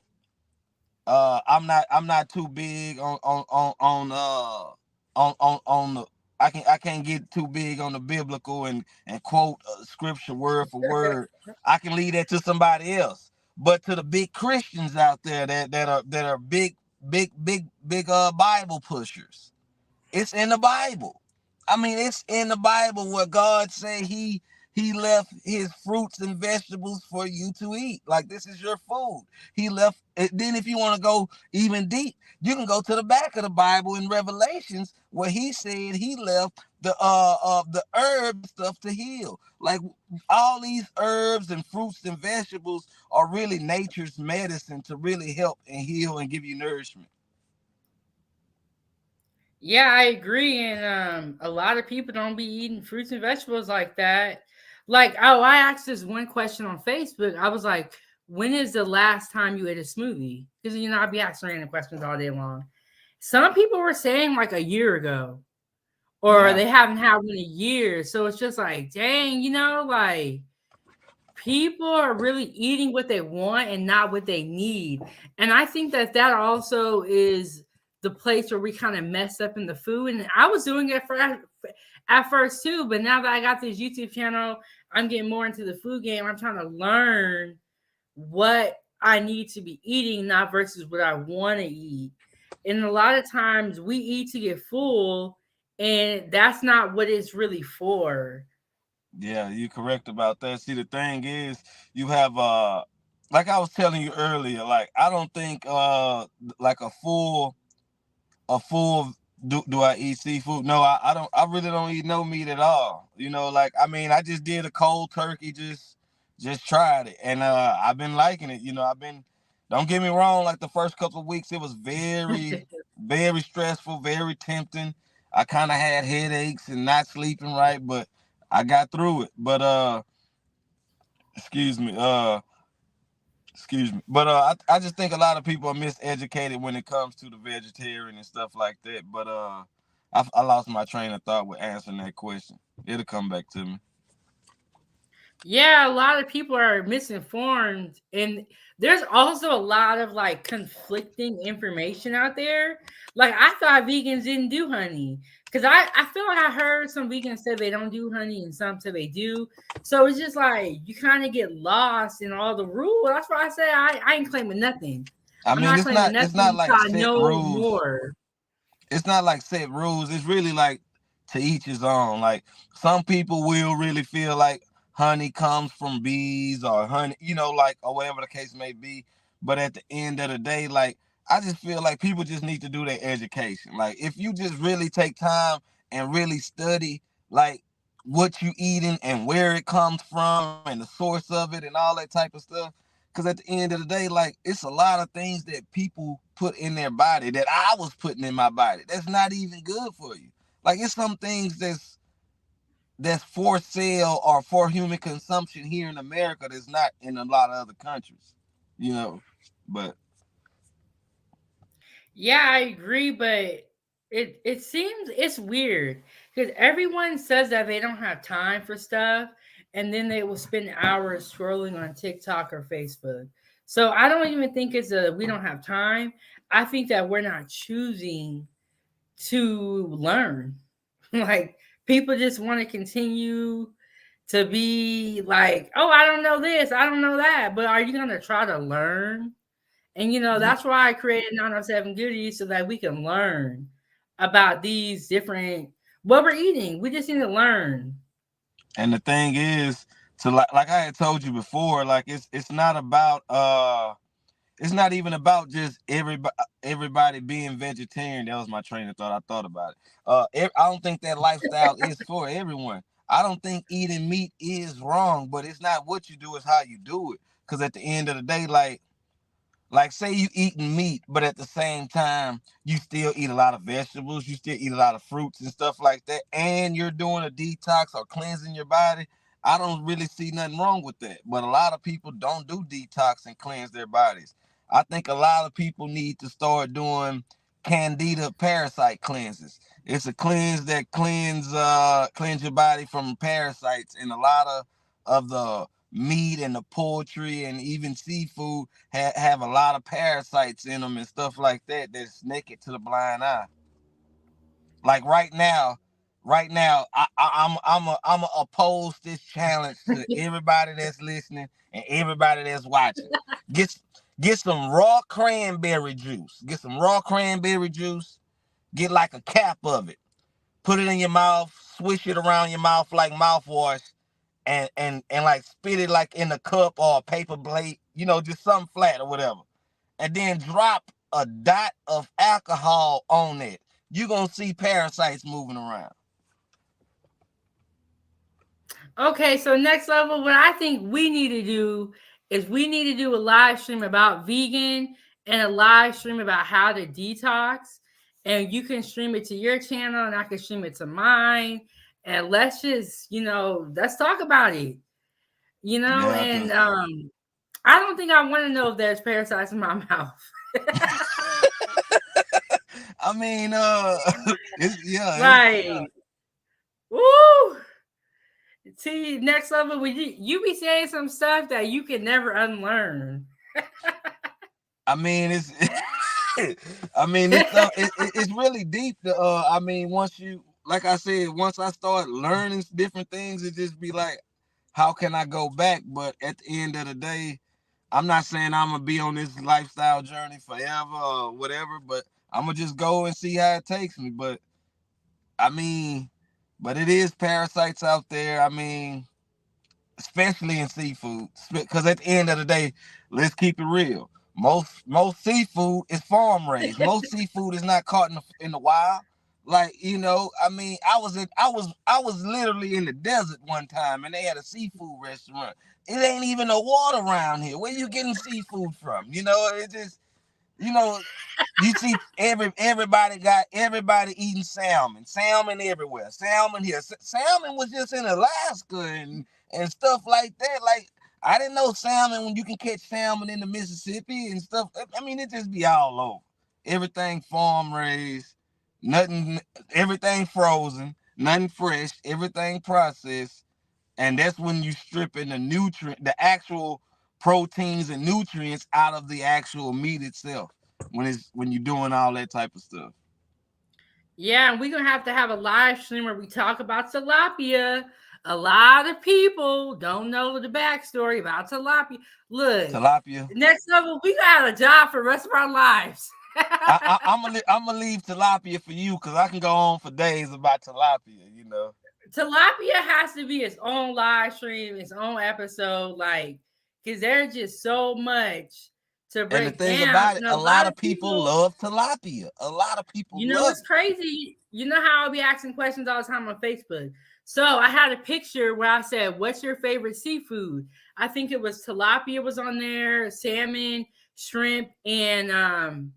I'm not too big on the I can't get too big on the biblical and quote scripture word for word. I can leave that to somebody else. But to the big Christians out there that are big Bible pushers, it's in the Bible. I mean, it's in the Bible where God said he left his fruits and vegetables for you to eat. Like this is your food. He left it. Then if you want to go even deep, you can go to the back of the Bible in Revelations where he said he left the herb stuff to heal. Like all these herbs and fruits and vegetables are really nature's medicine to really help and heal and give you nourishment. Yeah, I agree. And a lot of people don't be eating fruits and vegetables like that. Like, oh, I asked this one question on Facebook. I was like, when is the last time you ate a smoothie? Because I'd be asking random questions all day long. Some people were saying like a year ago, or Yeah. they haven't had one in a year. So it's just like, dang, like people are really eating what they want and not what they need. And I think that also is the place where we kind of mess up in the food. And I was doing it at first too, but now that I got this YouTube channel, I'm getting more into the food game. I'm trying to learn what I need to be eating, not versus what I want to eat. And a lot of times we eat to get full, and that's not what it's really for. Yeah, you're correct about that. See, the thing is, you have like I was telling you earlier, like I don't think like a full do I eat seafood? No, I don't. I really don't eat no meat at all. You know, like I mean, I just did a cold turkey, just tried it, and I've been liking it. You know, I've been. Don't get me wrong. Like the first couple of weeks, it was very stressful, very tempting. I kind of had headaches and not sleeping right, but I got through it. But excuse me, excuse me. But I just think a lot of people are miseducated when it comes to the vegetarian and stuff like that. But I lost my train of thought with answering that question. It'll come back to me. Yeah, a lot of people are misinformed, and there's also a lot of like conflicting information out there. Like I thought vegans didn't do honey because I feel like I heard some vegans say they don't do honey and some say they do. So it's just like you kind of get lost in all the rules. That's why I say I ain't claiming nothing. I I'm mean, not it's claiming not nothing it's not until like I set know rules. more. It's not like set rules. It's really like to each his own. Like some people will really feel like honey comes from bees or honey, like or whatever the case may be. But at the end of the day, like I just feel like people just need to do their education. Like if you just really take time and really study like what you eating and where it comes from and the source of it and all that type of stuff. Because at the end of the day, like it's a lot of things that people put in their body that I was putting in my body. That's not even good for you. Like it's some things that's for sale or for human consumption here in America that's not in a lot of other countries. You know, but Yeah, I agree, but it seems it's weird because everyone says that they don't have time for stuff, and then they will spend hours scrolling on TikTok or Facebook. So I don't even think it's a we don't have time. I think that we're not choosing to learn. Like people just want to continue to be like, oh, I don't know this, I don't know that, but are you gonna try to learn? And that's why I created 907 Goodies so that we can learn about these different what we're eating. We just need to learn. And the thing is, to like I had told you before, like it's not about it's not even about just everybody being vegetarian. That was my train of thought. I thought about it. I don't think that lifestyle is for everyone. I don't think eating meat is wrong, but it's not what you do, it's how you do it. Because at the end of the day, like say you eating meat, but at the same time you still eat a lot of vegetables, you still eat a lot of fruits and stuff like that, and you're doing a detox or cleansing your body. I don't really see nothing wrong with that. But a lot of people don't do detox and cleanse their bodies. I think a lot of people need to start doing candida parasite cleanses. It's a cleanse that cleanse your body from parasites, and a lot of the meat and the poultry and even seafood have a lot of parasites in them and stuff like that that's naked to the blind eye. Like right now, I'm a oppose this challenge to everybody that's listening and everybody that's watching. Get get some raw cranberry juice. Get some raw cranberry juice. Get like a cap of it. Put it in your mouth. Swish it around your mouth like mouthwash, and like spit it like in a cup or a paper plate, just something flat or whatever. And then drop a dot of alcohol on it. You're gonna see parasites moving around. Okay, so next level, what I think we need to do is we need to do a live stream about vegan and a live stream about how to detox. And you can stream it to your channel and I can stream it to mine. And let's just, let's talk about it. Yeah, And cause I don't think I want to know if there's parasites in my mouth. I mean, it's Like, woo! See, next level, when you be saying some stuff that you can never unlearn. I mean, it's I mean, it's really deep. I mean, once you, like I said, once I start learning different things, it just be like, how can I go back? But at the end of the day, I'm not saying I'm gonna be on this lifestyle journey forever or whatever, but I'm gonna just go and see how it takes me. But I mean, but it is parasites out there. I mean, especially in seafood. Because at the end of the day, let's keep it real. Most seafood is farm raised. Most seafood is not caught in the wild. Like, I mean, I was literally in the desert one time, and they had a seafood restaurant. It ain't even no water around here. Where you getting seafood from? It just, you know, you see everybody eating salmon everywhere, salmon here. Salmon was just in Alaska and stuff like that. Like, I didn't know salmon, when you can catch salmon in the Mississippi and stuff. I mean, it just be all over. Everything farm raised, nothing, everything frozen, nothing fresh, everything processed. And that's when you stripping the actual proteins and nutrients out of the actual meat itself. When you're doing all that type of stuff. Yeah, and we're gonna have a live stream where we talk about tilapia. A lot of people don't know the backstory about tilapia. Look, Tilapia. next level, we got a job for the rest of our lives. I'm gonna leave tilapia for you because I can go on for days about tilapia. Tilapia has to be its own live stream, its own episode, like, because there's just so much to And the break thing down. about it, And a a lot lot of of people people, love tilapia. A lot of people love it's it. crazy. You know how I'll be asking questions all the time on Facebook. So I had a picture where I said, "What's your favorite seafood?" I think it was tilapia was on there, salmon, shrimp, and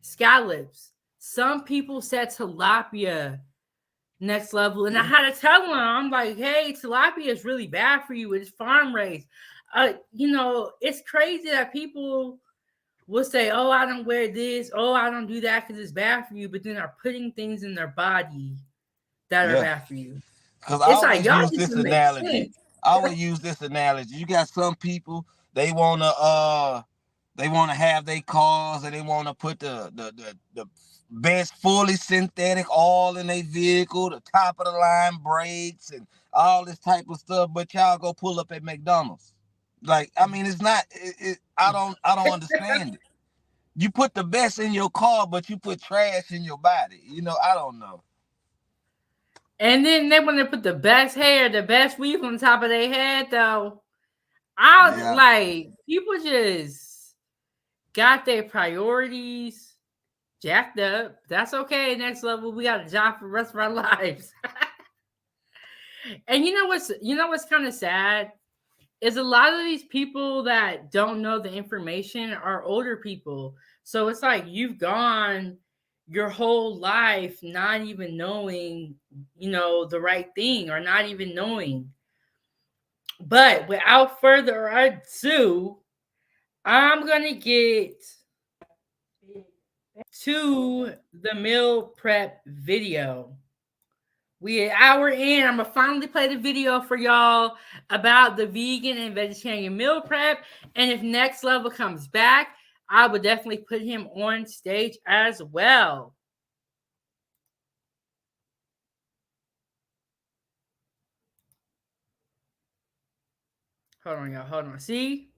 scallops. Some people said tilapia. Next level. And I had to tell them, I'm like, hey, tilapia is really bad for you. It's farm raised. It's crazy that people will say, oh, I don't wear this. Oh, I don't do that because it's bad for you. But then are putting things in their body that are Yeah. bad for you. Because I It's like, always y'all use need this to make analogy. sense. I always use this analogy. You got some people, they wanna have their cars, and they wanna put the best fully synthetic oil in their vehicle, the top of the line brakes, and all this type of stuff. But y'all go pull up at McDonald's. Like, I mean, it's not. I don't understand it. you put the best in your car, but you put trash in your body. You know, I don't know. And then they want to put the best hair, the best weave on top of their head, though. I Yeah. like people just got their priorities jacked up. That's okay. Next level, we got a job for the rest of our lives. And you know what's kind of sad is a lot of these people that don't know the information are older people. So it's like you've gone your whole life not even knowing, the right thing or not even knowing. But without further ado, I'm going to get to the meal prep video. We an hour in. I'm gonna finally play the video for y'all about the vegan and vegetarian meal prep. And if Next Level comes back, I would definitely put him on stage as well. Hold on, y'all. Hold on. See?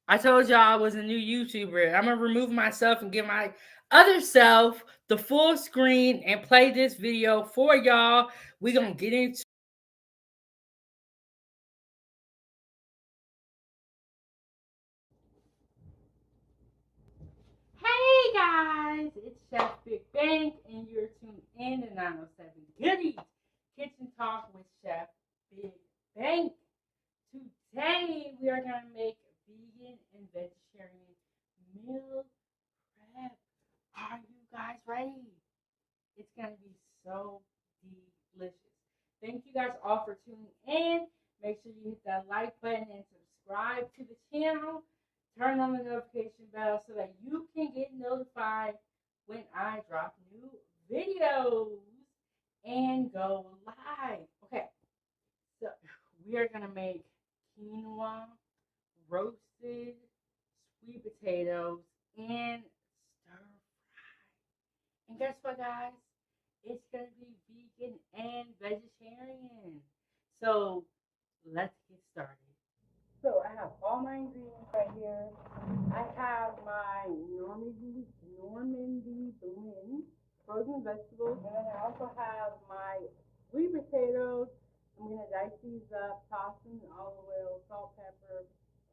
I told y'all I was a new YouTuber. I'm gonna remove myself and give my other self the full screen and play this video for y'all. We're gonna get into Hey guys, it's Chef Big Bank, and you're tuned in to 907 Goodies Kitchen Talk with Chef Big Bank. Today we are going to make vegan and vegetarian meal prep. Are you guys ready? It's going to be so delicious. Thank you guys all for tuning in. Make sure you hit that like button and subscribe to the channel. Turn on the notification bell so that you can get notified when I drop new videos and go live. Okay, so we are going to make quinoa, roasted sweet potatoes, and stir fry. And guess what, guys? It's going to be vegan and vegetarian. So let's get started. So I have all my ingredients right here. I have my Normandy blend frozen vegetables, and then I also have my sweet potatoes. I'm gonna dice these up, toss them in olive oil, salt, pepper,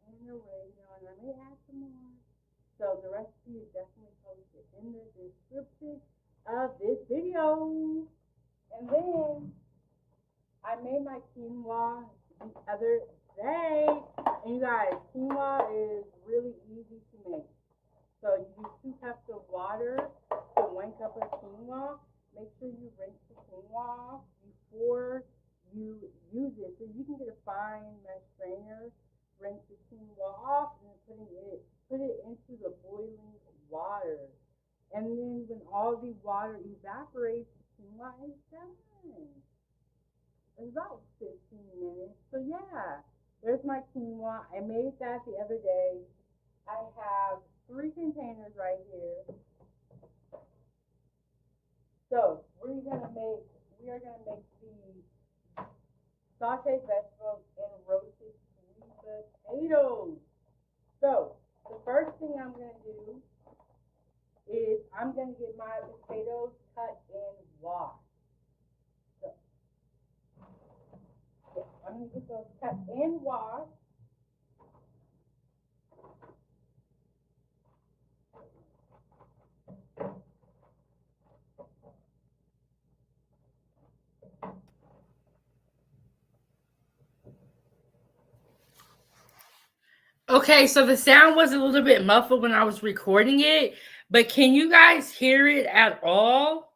and oregano, and I may add some more. So the recipe is definitely posted in the description of this video. And then I made my quinoa the other day. And you guys, quinoa is really easy to make. So you use 2 cups of water to 1 cup of quinoa. Make sure you rinse the quinoa before you use it. So you can get a fine mesh strainer, rinse the quinoa off, and then put it into the boiling water. And then when all the water evaporates, quinoa is done. It's about 15 minutes. So yeah, there's my quinoa. I made that the other day. I have 3 containers right here. So we are gonna make the sauteed vegetables and roasted sweet potatoes. So the first thing I'm gonna do is I'm gonna get my potatoes cut and washed. So yeah, I'm gonna get those cut and washed. Okay, so the sound was a little bit muffled when I was recording it, but can you guys hear it at all?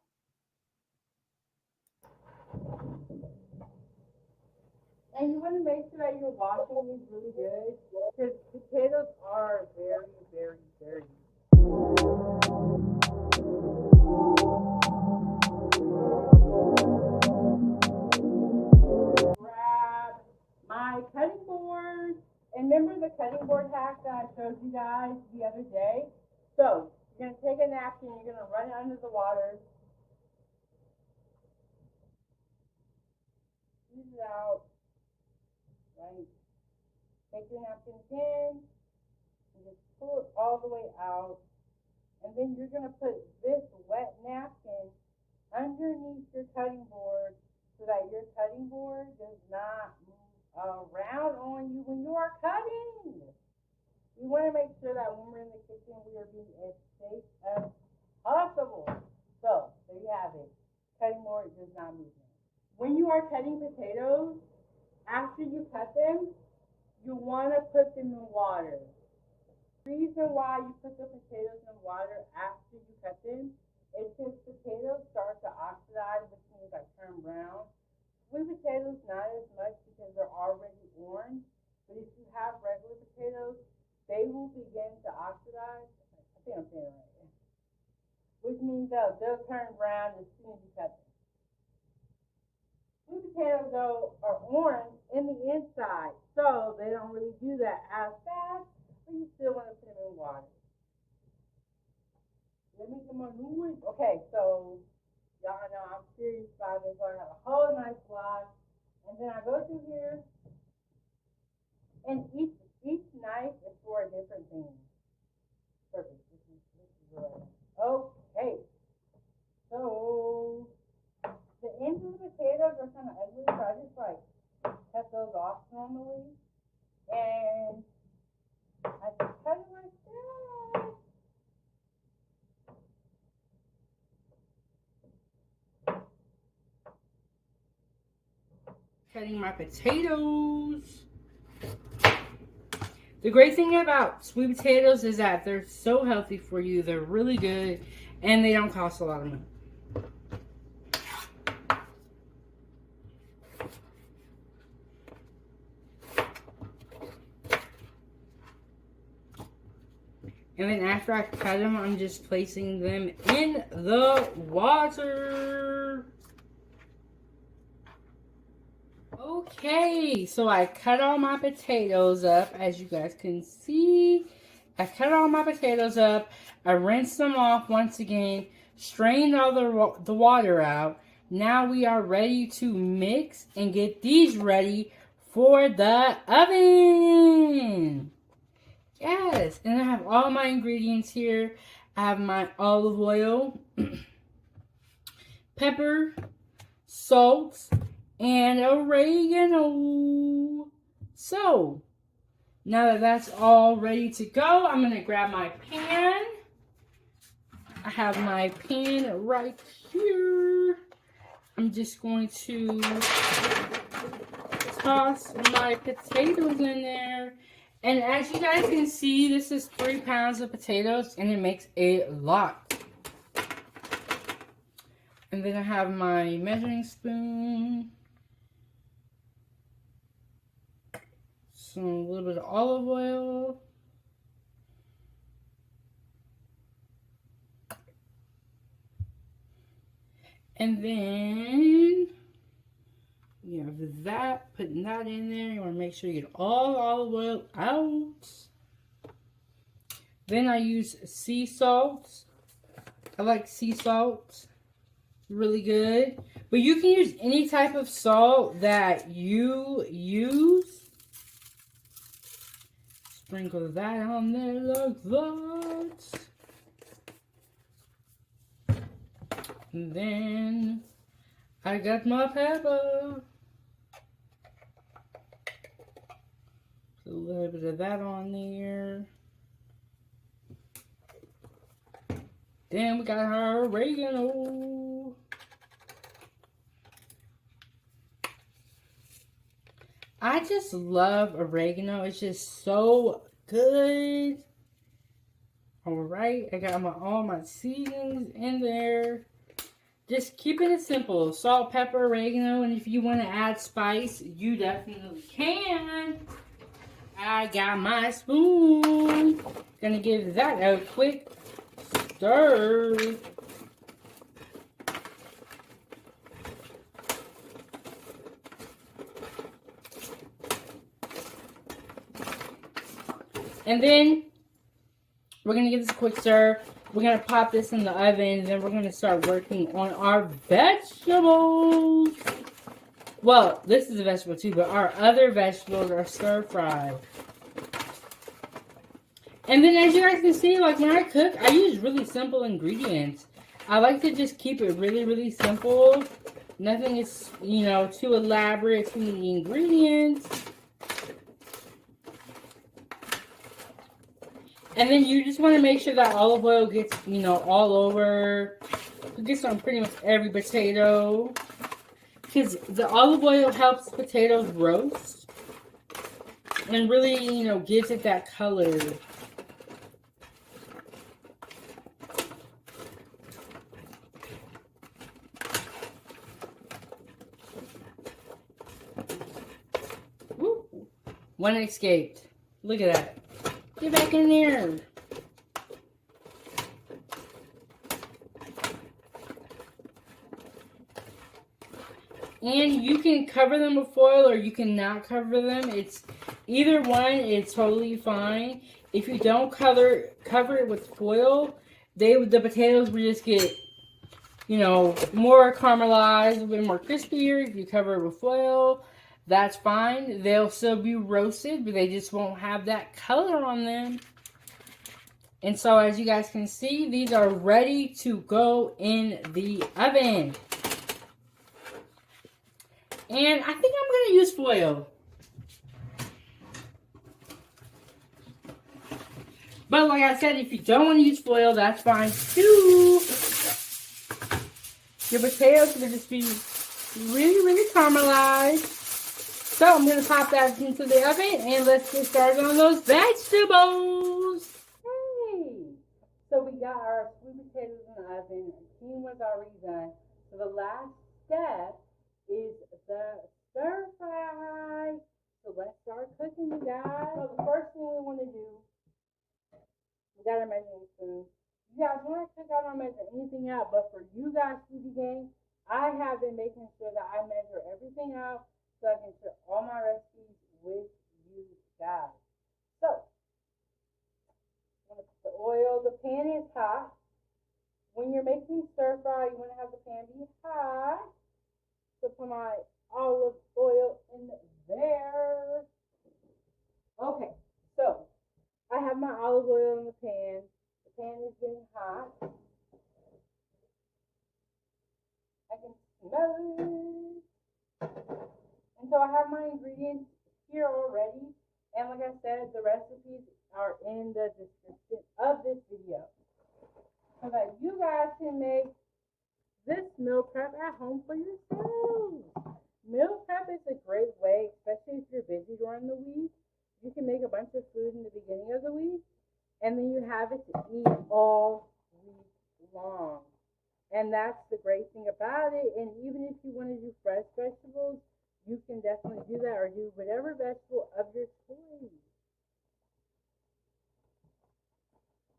And you want to make sure that you're washing these really good because potatoes are very, very dirty. Grab my cutting board. And remember the cutting board hack that I showed you guys the other day? So you're going to take a napkin, you're going to run it under the water, squeeze it out, right? Take take your napkin again and just pull it all the way out. And then you're going to put this wet napkin underneath your cutting board so that your cutting board does not move around on you when you are cutting. We want to make sure that when we're in the kitchen, we are being as safe as possible. So, there you have it. Cutting board does not move. When you are cutting potatoes, after you cut them, you want to put them in water. The reason why you put the potatoes in water after you cut them is since potatoes start to oxidize, which means like turn brown. Sweet potatoes, not as much because they're already orange. But if you have regular potatoes, they will begin to oxidize. I think I'm saying it right. Which means they'll turn brown as soon as you cut them. Sweet potatoes, though, are orange in the inside, so they don't really do that as fast, but you still want to put them in water. Let me get my new one. Okay, so y'all know I'm serious about this. So I have a whole nice block, and then I go through here, and each knife is for a different thing. Perfect. This is right. Okay. So the ends of the potatoes are kind of ugly, so I just like cut those off normally, and I just cut it like that. Cutting my potatoes. The great thing about sweet potatoes is that they're so healthy for you. They're really good, and they don't cost a lot of money. And then after I cut them, I'm just placing them in the water. Okay, so I cut all my potatoes up, as you guys can see. I cut all my potatoes up. I rinsed them off once again, strained all the water out. Now we are ready to mix and get these ready for the oven. Yes, and I have all my ingredients here. I have my olive oil, pepper, salt, and oregano. So, now that that's all ready to go, I'm going to grab my pan. I have my pan right here. I'm just going to toss my potatoes in there. And as you guys can see, this is 3 pounds of potatoes, and it makes a lot. And then I have my measuring spoon. A little bit of olive oil. And then you have that, putting that in there. You want to make sure you get all the olive oil out. Then I use sea salt. I like sea salt. Really good. But you can use any type of salt that you use. Sprinkle that on there like that. And then I got my pepper. A little bit of that on there. Then we got our oregano. I just love oregano. It's just so good. Alright, I got all my seasonings in there. Just keeping it simple. Salt, pepper, oregano, and if you want to add spice, you definitely can. I got my spoon. Gonna give that a quick stir. And then we're going to give this a quick stir. We're going to pop this in the oven. And then we're going to start working on our vegetables. Well, this is a vegetable too, but our other vegetables are stir fried. And then as you guys can see, like when I cook, I use really simple ingredients. I like to just keep it really, really simple. Nothing is, you know, too elaborate, too many ingredients. And then you just want to make sure that olive oil gets, you know, all over. It gets on pretty much every potato. Because the olive oil helps potatoes roast. And really, you know, gives it that color. Woo. One escaped. Look at that. Get back in there. And you can cover them with foil or you can not cover them. It's either one, it's totally fine. If you don't cover it with foil, the potatoes will just get, you know, more caramelized, a bit more crispier. If you cover it with foil, that's fine. They'll still be roasted, but they just won't have that color on them. And so as you guys can see, these are ready to go in the oven. And I think I'm going to use foil. But like I said, if you don't want to use foil, that's fine too. Your potatoes will just be really, really caramelized. So I'm going to pop that into the oven and let's get started on those vegetables. Hey! So we got our sweet potatoes in the oven. Quinoa's already done. So the last step is the stir fry. So let's start cooking, you guys. So the first thing we want to do, we got our measuring spoon. You guys, when I cook, I don't measure anything out, but for you guys, foodie gang, I have been making sure that I measure everything out so I can share all my recipes with you guys. So, I'm going to put the oil. The pan is hot. When you're making stir fry, you want to have the pan be hot. So put my olive oil in there. Okay, so I have my olive oil in the pan. The pan is getting hot. I can smell it. And so I have my ingredients here already. And like I said, the recipes are in the description of this video. So that you guys can make this meal prep at home for yourselves. Meal prep is a great way, especially if you're busy during the week. You can make a bunch of food in the beginning of the week, and then you have it to eat all week long. And that's the great thing about it. And even if you want to do fresh vegetables, you can definitely do that, or do whatever vegetable of your choice.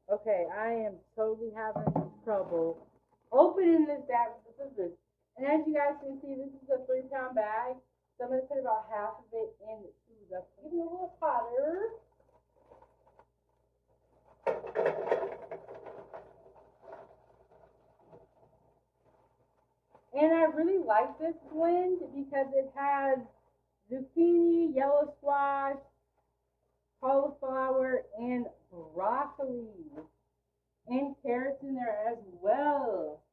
Okay, I am totally having trouble opening this bag with the scissors. And as you guys can see, this is a 3-pound bag. So I'm going to put about half of it into the, give me a little hotter. And I really like this blend because it has zucchini, yellow squash, cauliflower, and broccoli. And carrots in there as well.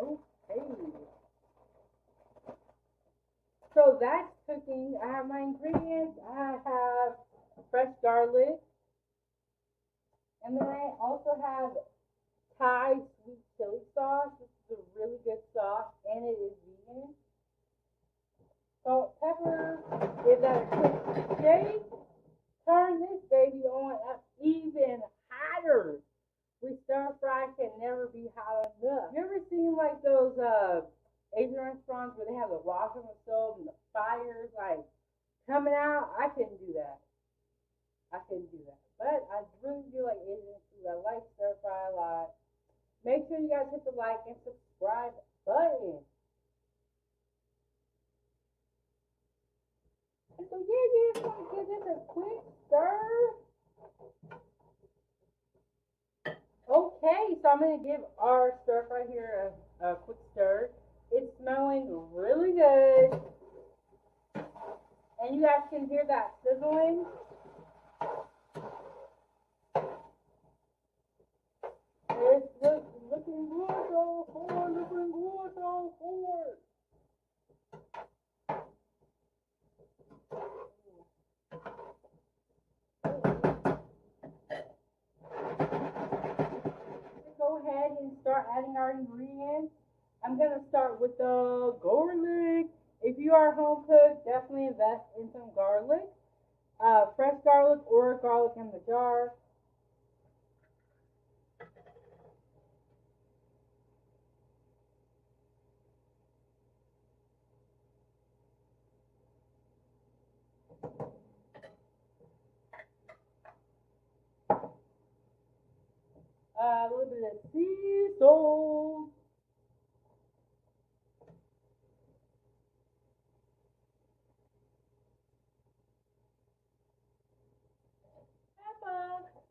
Okay. So that's cooking. I have my ingredients. I have fresh garlic. And then I also have Thai sweet chili sauce. This is a really good sauce, and it is vegan. Salt, pepper. Give that a quick shake. Turn this baby on up even hotter. We stir fry can never be hot enough. You ever seen like those Asian restaurants where they have the wok on the stove and the fire's like coming out? I couldn't do that. I couldn't do that. But I really do like Asian food. I like stir fry a lot. Make sure you guys hit the like and subscribe button. And so yeah, you just want to give this a quick stir. Okay, so I'm going to give our stir fry here a quick stir. It's smelling really good. And you guys can hear that sizzling. It's looking good so far, looking good so far. Go ahead and start adding our ingredients. I'm going to start with the garlic. If you are home cooked, definitely invest in some garlic. Fresh garlic or garlic in the jar. A little bit of sea salt. Pepper.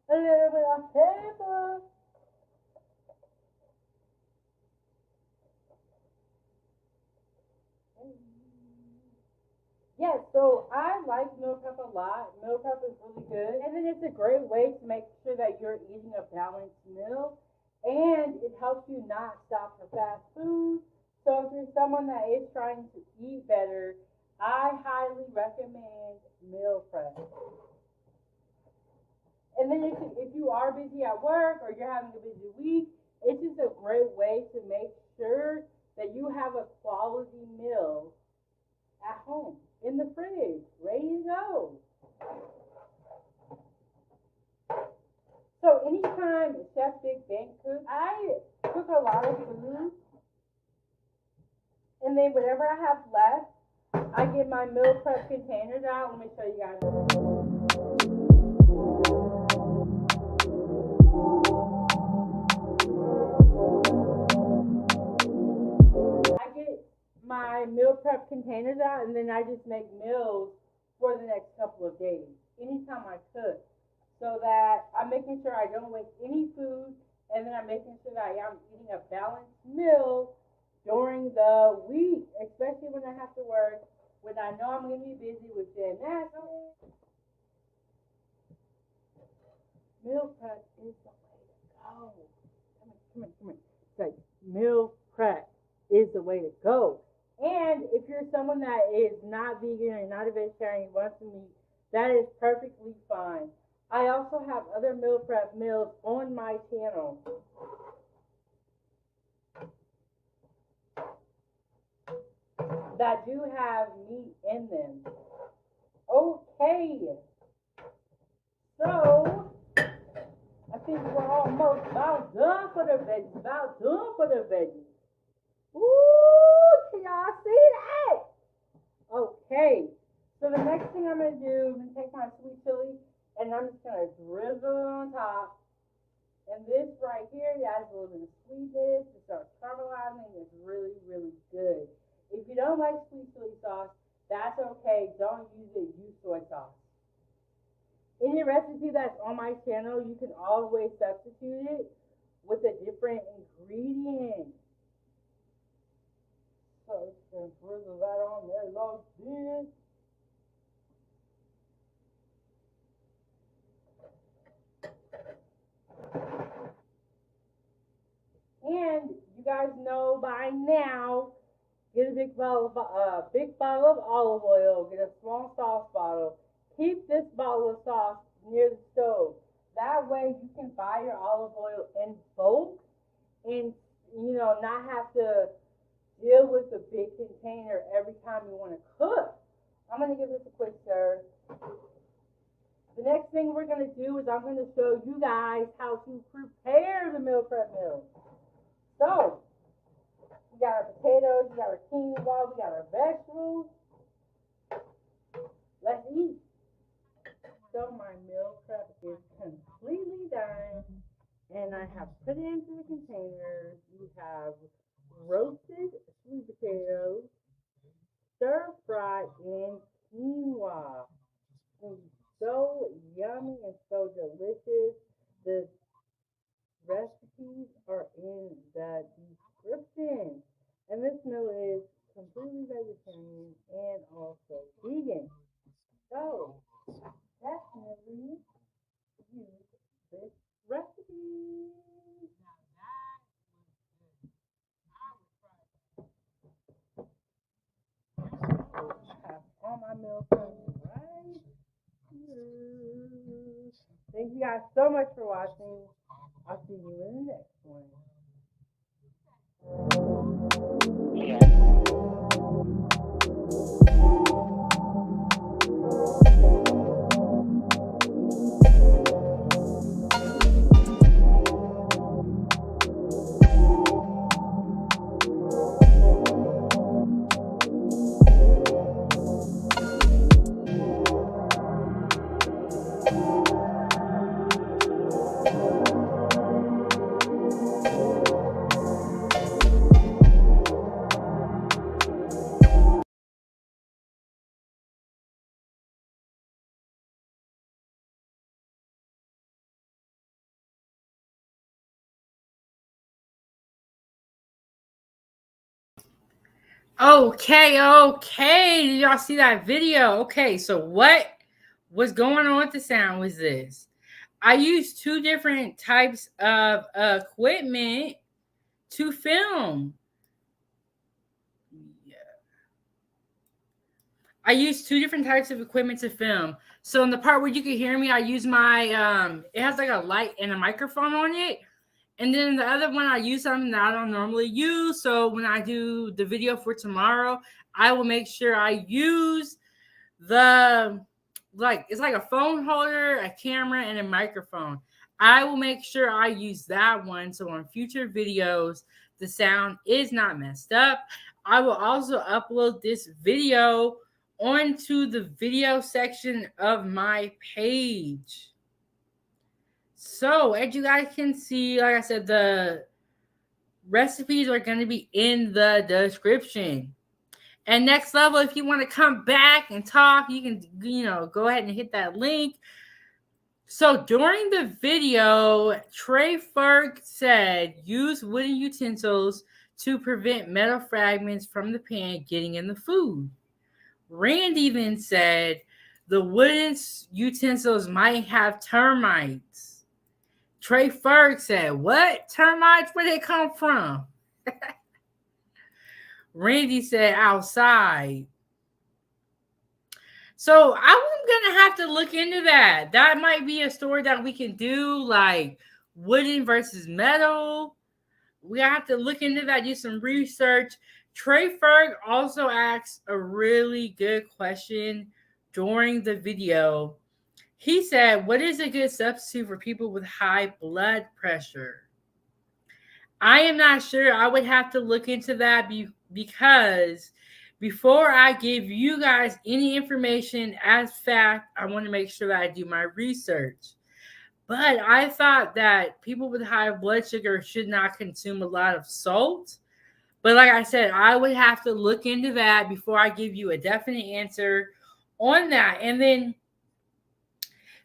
A little bit of pepper. Yes, so I like meal prep a lot. Meal prep is really good. And then it's a great way to make sure that you're eating a balanced meal. And it helps you not stop for fast food. So if you're someone that is trying to eat better, I highly recommend meal prep. And then if you are busy at work or you're having a busy week, it's just a great way to make sure that you have a quality meal at home, in the fridge, ready to go. So anytime Chef Big Bang cooks, I cook a lot of food, and then whatever I have left, I get my meal prep containers out. Let me show you guys. I get my meal prep containers out, and then I just make meals for the next couple of days. Anytime I cook, so that I'm making sure I don't waste any food, and then I'm making sure that I'm eating a balanced meal during the week, especially when I have to work, when I know I'm going to be busy with gymnastics. Meal prep is the way to go. Come on. It's like meal prep is the way to go. And if you're someone that is not vegan or not a vegetarian, you want some meat, that is perfectly fine. I also have other meal prep meals on my channel. That do have meat in them. Okay. So, I think we're almost about done for the veggies. Ooh, can y'all see that? Okay. So the next thing I'm going to do, I'm going to take my sweet chili and I'm just going to drizzle it on top. And this right here adds a little bit of sweetness. It starts caramelizing. It's really, really good. If you don't like sweet chili sauce, that's okay. Don't use it. Use soy sauce. Any recipe that's on my channel, you can always substitute it with a different ingredient. So it's going to drizzle that on there like this. And you guys know by now, get a big bottle of olive oil. Get a small sauce bottle. Keep this bottle of sauce near the stove. That way you can buy your olive oil in bulk and not have to deal with the big container every time you want to cook. I'm gonna give this a quick stir. The next thing we're gonna do is I'm gonna show you guys how to prepare the meal prep meal. So, we got our potatoes, we got our quinoa, we got our vegetables. Let's eat. So my meal prep is completely done, and I have put it into the containers. We have roasted sweet potatoes, stir fried in quinoa. And so yummy and so delicious. The recipes are in the description. And this meal much for watching. I'll see you in the next one. Okay. Did y'all see that video? Okay, so what was going on with the sound was this. I used two different types of equipment to film. I used two different types of equipment to film. So in the part where you can hear me, I use my it has like a light and a microphone on it. And then the other one, I use something that I don't normally use. So when I do the video for tomorrow, I will make sure I use the, like, it's like a phone holder, a camera, and a microphone. I will make sure I use that one. So on future videos, the sound is not messed up. I will also upload this video onto the video section of my page. So, as you guys can see, like I said, the recipes are going to be in the description. And next level, if you want to come back and talk, you can, go ahead and hit that link. So, during the video, Trey Ferg said, use wooden utensils to prevent metal fragments from the pan getting in the food. Randy then said, the wooden utensils might have termites. Trey Ferg said, what? Termites? Where they come from? Randy said, outside. So I'm going to have to look into that. That might be a story that we can do, like wooden versus metal. We have to look into that, do some research. Trey Ferg also asked a really good question during the video. He said, what is a good substitute for people with high blood pressure? I am not sure. I would have to look into that because before I give you guys any information as fact, I want to make sure that I do my research. But I thought that people with high blood sugar should not consume a lot of salt. But like I said, I would have to look into that before I give you a definite answer on that. And then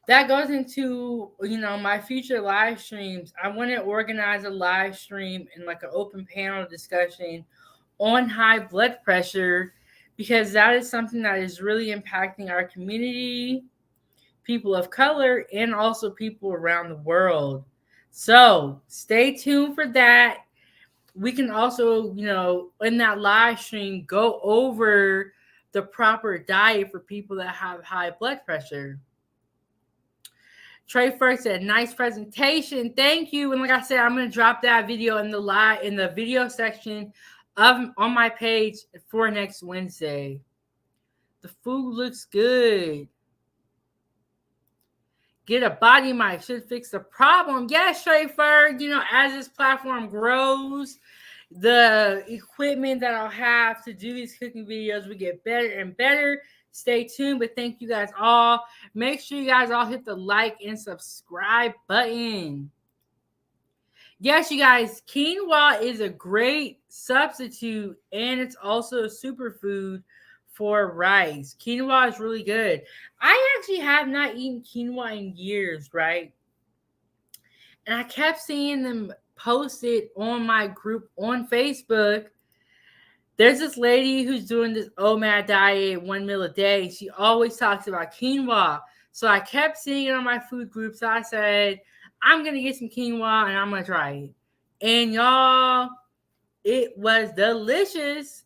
that goes into, my future live streams. I want to organize a live stream and like an open panel discussion on high blood pressure, because that is something that is really impacting our community, people of color, and also people around the world. So stay tuned for that. We can also, in that live stream, go over the proper diet for people that have high blood pressure. Trey Ferg said, nice presentation. Thank you. And like I said, I'm going to drop that video in the video section on my page for next Wednesday. The food looks good. Get a body mic should fix the problem. Yes, Trey Ferg, as this platform grows, the equipment that I'll have to do these cooking videos will get better and better. Stay tuned, but thank you guys all. Make sure you guys all hit the like and subscribe button. Yes, you guys, quinoa is a great substitute, and it's also a superfood for rice. Quinoa is really good. I actually have not eaten quinoa in years, right? And I kept seeing them post it on my group on Facebook. There's this lady who's doing this OMAD diet, 1 meal a day. She always talks about quinoa. So I kept seeing it on my food group. So I said, I'm going to get some quinoa and I'm going to try it. And y'all, it was delicious.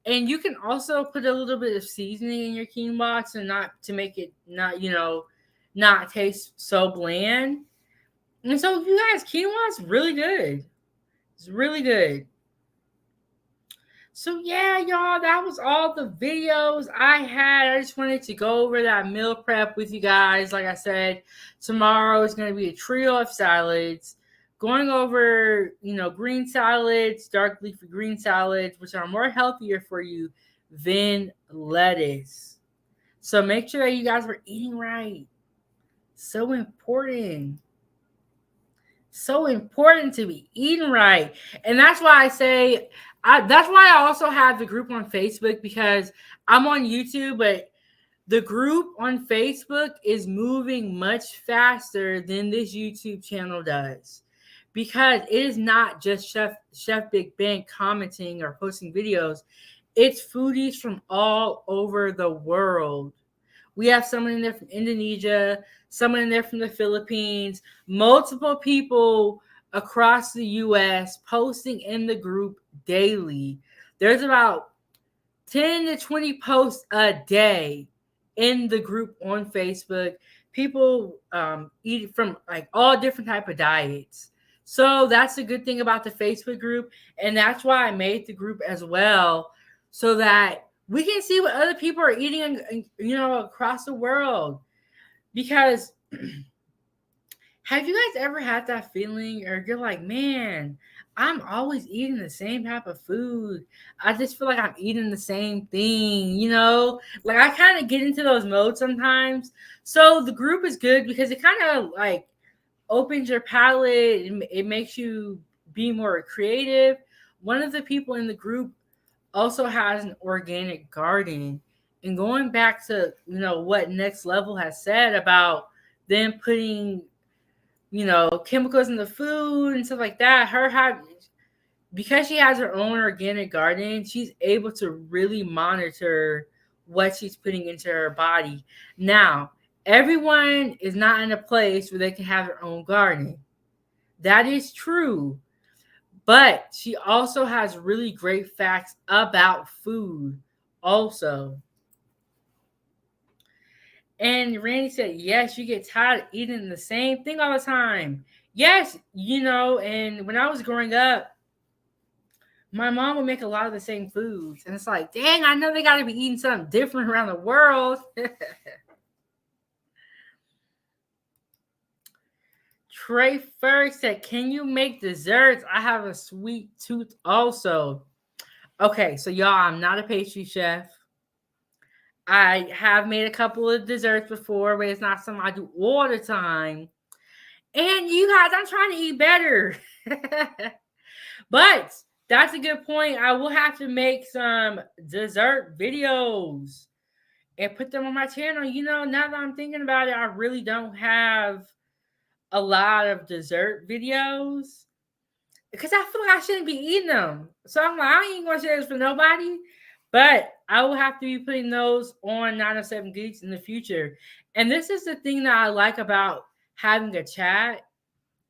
And you can also put a little bit of seasoning in your quinoa to make it not taste so bland. And so, you guys, quinoa is really good. It's really good. So yeah, y'all, that was all the videos I had. I just wanted to go over that meal prep with you guys. Like I said, tomorrow is going to be a trio of salads. Going over, green salads, dark leafy green salads, which are more healthier for you than lettuce. So make sure that you guys are eating right. So important. So important to be eating right. And that's why I say, that's why I also have the group on Facebook, because I'm on YouTube, but the group on Facebook is moving much faster than this YouTube channel does, because it is not just Chef Big Ben commenting or posting videos. It's foodies from all over the world. We have someone in there from Indonesia, someone in there from the Philippines, multiple people across the US posting in the group daily. There's about 10 to 20 posts a day in the group on Facebook. People eat from like all different type of diets. So that's the good thing about the Facebook group. And that's why I made the group as well, so that we can see what other people are eating, across the world. Because have you guys ever had that feeling, or you're like, man, I'm always eating the same type of food. I just feel like I'm eating the same thing, Like, I kind of get into those modes sometimes. So the group is good because it kind of like opens your palate. It makes you be more creative. One of the people in the group also has an organic garden. And going back to, what Next Level has said about them putting, chemicals in the food and stuff like that, because she has her own organic garden, she's able to really monitor what she's putting into her body. Now, everyone is not in a place where they can have their own garden. That is true. But she also has really great facts about food also. And Randy said, yes, you get tired of eating the same thing all the time. Yes, and when I was growing up, my mom would make a lot of the same foods. And it's like, dang, I know they got to be eating something different around the world. Trey first said, can you make desserts? I have a sweet tooth also. Okay, so y'all, I'm not a pastry chef. I have made a couple of desserts before, but it's not something I do all the time. And you guys, I'm trying to eat better. But that's a good point. I will have to make some dessert videos and put them on my channel. Now that I'm thinking about it, I really don't have a lot of dessert videos because I feel like I shouldn't be eating them. So I'm like, I ain't going to share this for nobody. But I will have to be putting those on 907 Geeks in the future. And this is the thing that I like about having a chat,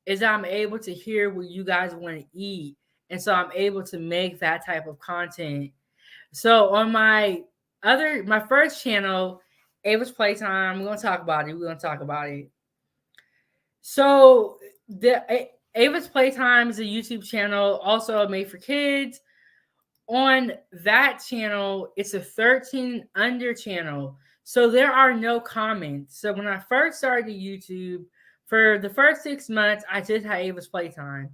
is I'm able to hear what you guys want to eat. And so I'm able to make that type of content. So on my first channel, Ava's Playtime, we're going to talk about it. So Ava's Playtime is a YouTube channel, also made for kids. On that channel, it's a 13 under channel. So there are no comments. So when I first started YouTube, for the first 6 months, I just had Ava's Playtime.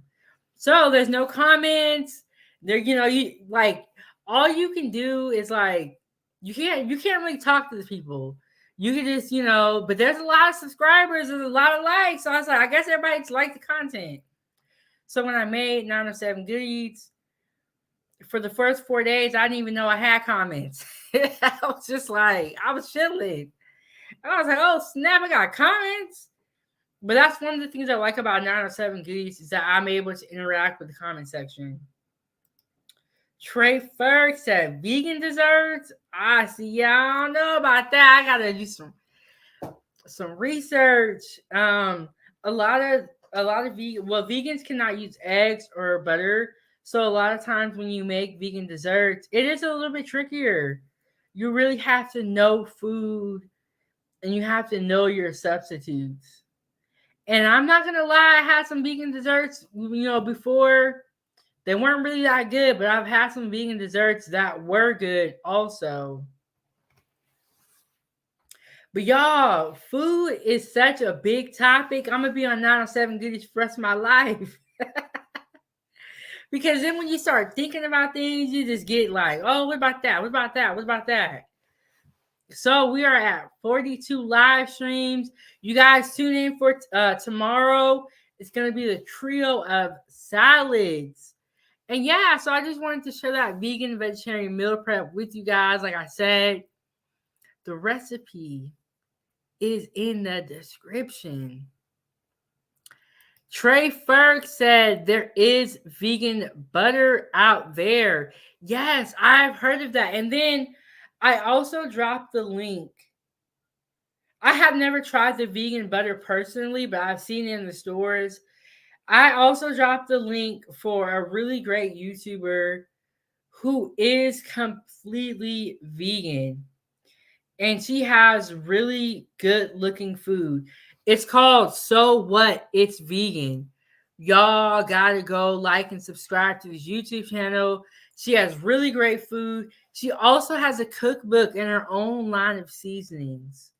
So there's no comments. There, you like, all you can do is like, you can't really talk to the people. You can just, but there's a lot of subscribers, there's a lot of likes. So I was like, I guess everybody's like the content. So when I made 907 Goodies, for the first 4 days, I didn't even know I had comments. I was just like, I was chilling. I was like, oh, snap, I got comments. But that's one of the things I like about 907 Goodies, is that I'm able to interact with the comment section. Trey Ferg said, vegan desserts? I see. Yeah, I don't know about that. I got to do some research. A lot of vegans cannot use eggs or butter. So a lot of times when you make vegan desserts, it is a little bit trickier. You really have to know food, and you have to know your substitutes. And I'm not gonna lie, I had some vegan desserts, before. They weren't really that good, but I've had some vegan desserts that were good also. But y'all, food is such a big topic. I'm gonna be on 907 Goodies for the rest of my life. Because then when you start thinking about things, you just get like, oh, what about that? What about that? What about that? So we are at 42 live streams. You guys tune in for tomorrow. It's gonna be the trio of salads. And yeah, so I just wanted to share that vegan vegetarian meal prep with you guys. Like I said, the recipe is in the description. Trey Ferg said there is vegan butter out there. Yes, I've heard of that. And then I also dropped the link. I have never tried the vegan butter personally, but I've seen it in the stores. I also dropped the link for a really great YouTuber who is completely vegan. And she has really good looking food. It's called So What? It's Vegan. Y'all gotta go like and subscribe to this YouTube channel. She has really great food. She also has a cookbook and her own line of seasonings.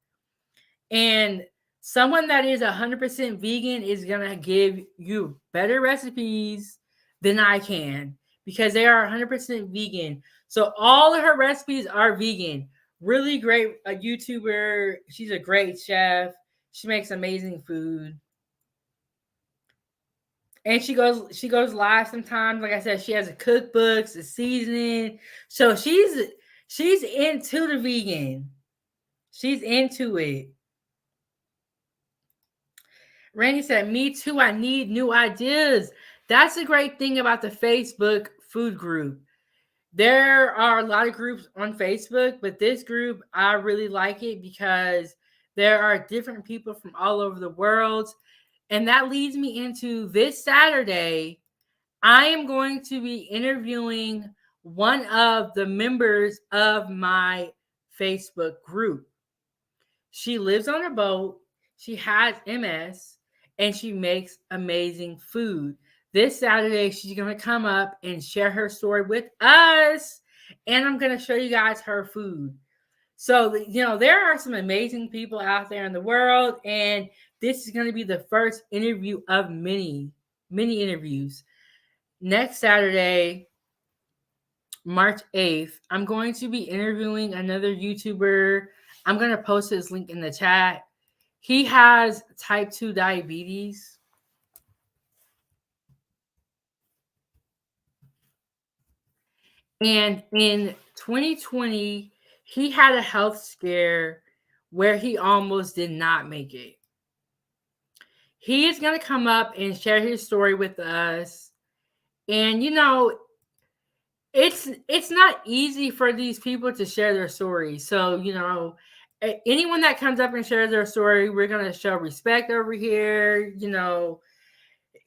And someone that is 100% vegan is going to give you better recipes than I can because they are 100% vegan. So all of her recipes are vegan. Really great YouTuber. She's a great chef. She makes amazing food. And she goes live sometimes. Like I said, she has a cookbooks, a seasoning. So she's into the vegan. She's into it. Randy said, me too. I need new ideas. That's the great thing about the Facebook food group. There are a lot of groups on Facebook, but this group, I really like it because there are different people from all over the world. And that leads me into this Saturday. I am going to be interviewing one of the members of my Facebook group. She lives on a boat. She has MS and she makes amazing food. This Saturday, she's going to come up and share her story with us. And I'm going to show you guys her food. So, there are some amazing people out there in the world. And this is going to be the first interview of many, many interviews. Next Saturday, March 8th, I'm going to be interviewing another YouTuber. I'm going to post his link in the chat. He has type 2 diabetes. And in 2020, he had a health scare where he almost did not make it. He is going to come up and share his story with us. And it's not easy for these people to share their story. So, anyone that comes up and shares their story, we're going to show respect over here, because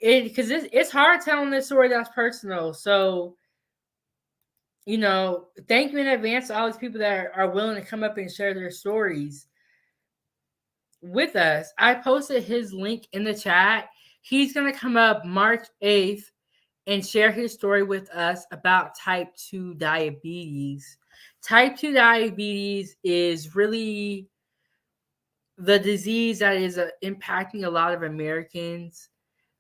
it's hard telling this story that's personal. So, thank you in advance to all these people that are willing to come up and share their stories with us. I posted his link in the chat. He's going to come up March 8th and share his story with us about type 2 diabetes. Type 2 diabetes is really the disease that is impacting a lot of Americans,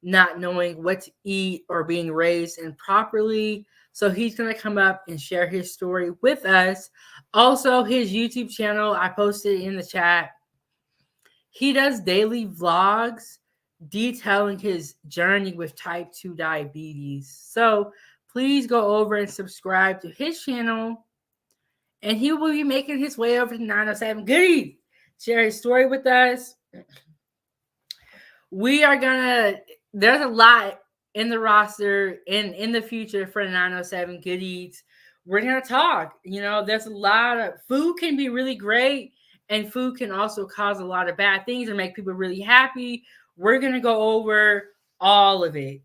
not knowing what to eat or being raised improperly. So he's going to come up and share his story with us. Also, his YouTube channel, I posted in the chat. He does daily vlogs detailing his journey with type 2 diabetes. So please go over and subscribe to his channel. And he will be making his way over to 907 Goodies. Share his story with us. There's a lot in the roster and in the future for the 907 Goodies. We're going to talk. There's a lot of food can be really great, and food can also cause a lot of bad things and make people really happy. We're going to go over all of it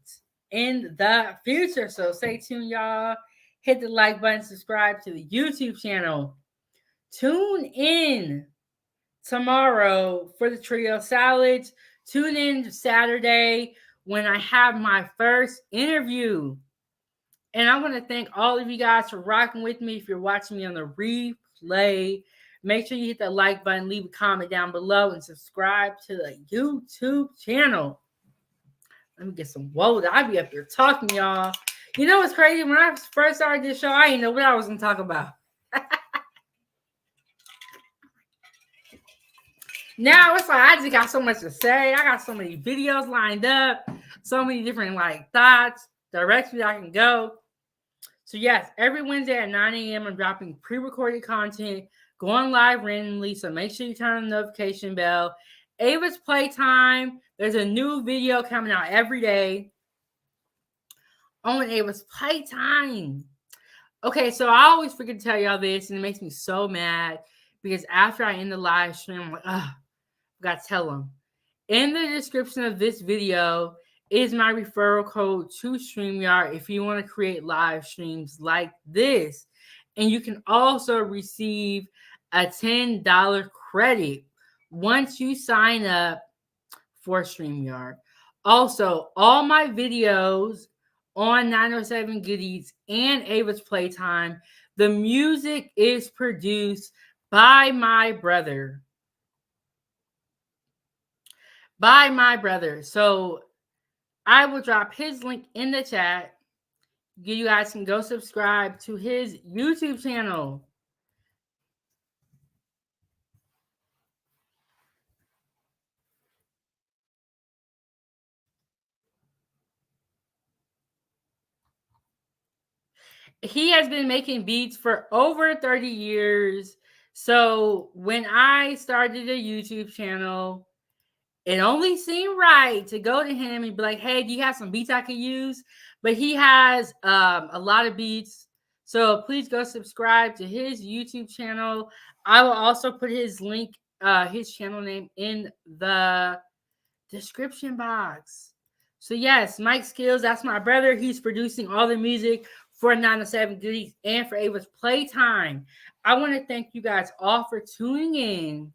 in the future. So stay tuned, y'all. Hit the like button, subscribe to the YouTube channel. Tune in tomorrow for the trio salads. Tune in Saturday when I have my first interview. And I want to thank all of you guys for rocking with me. If you're watching me on the replay, make sure you hit the like button, leave a comment down below, and subscribe to the YouTube channel. Let me get some water. I be up here talking, y'all. You know what's crazy? When I first started this show, I didn't know what I was going to talk about. Now it's like I just got so much to say. I got so many videos lined up, so many different thoughts, directions I can go. So yes, every Wednesday at 9 a.m. I'm dropping pre-recorded content, going live randomly. So make sure you turn on the notification bell. Ava's Playtime. There's a new video coming out every day on Ava's Playtime. Okay, so I always forget to tell y'all this, and it makes me so mad because after I end the live stream, I'm like, ugh. Got to tell them. In the description of this video is my referral code to StreamYard if you want to create live streams like this. And you can also receive a $10 credit once you sign up for StreamYard. Also, all my videos on 907 Goodies and Ava's Playtime, the music is produced by my brother. So I will drop his link in the chat. You guys can go subscribe to his YouTube channel. He has been making beats for over 30 years. So when I started a YouTube channel, it only seemed right to go to him and be like, hey, do you have some beats I could use? But he has a lot of beats. So please go subscribe to his YouTube channel. I will also put his link, his channel name in the description box. So yes, Mike Skills, that's my brother. He's producing all the music for 907 Goodies and for Ava's Playtime. I want to thank you guys all for tuning in.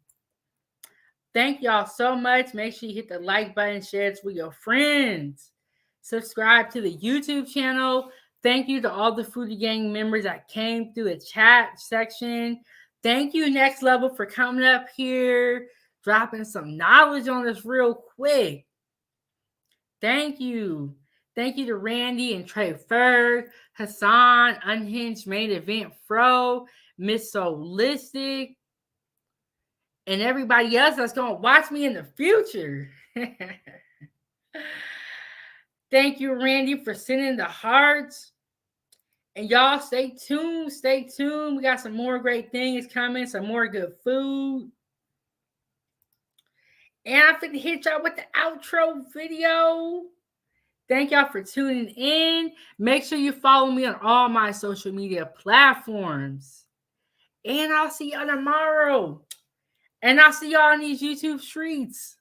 Thank y'all so much. Make sure you hit the like button, share it with your friends. Subscribe to the YouTube channel. Thank you to all the Foodie Gang members that came through the chat section. Thank you, Next Level, for coming up here, dropping some knowledge on us real quick. Thank you. Thank you to Randy and Trey Ferg, Hassan, Unhinged Main Event Fro, Miss Solistic, and everybody else that's going to watch me in the future. Thank you, Randy, for sending the hearts. And y'all stay tuned. Stay tuned. We got some more great things coming, some more good food. And I'm finna hit y'all with the outro video. Thank y'all for tuning in. Make sure you follow me on all my social media platforms. And I'll see y'all tomorrow. And I'll see y'all on these YouTube streets.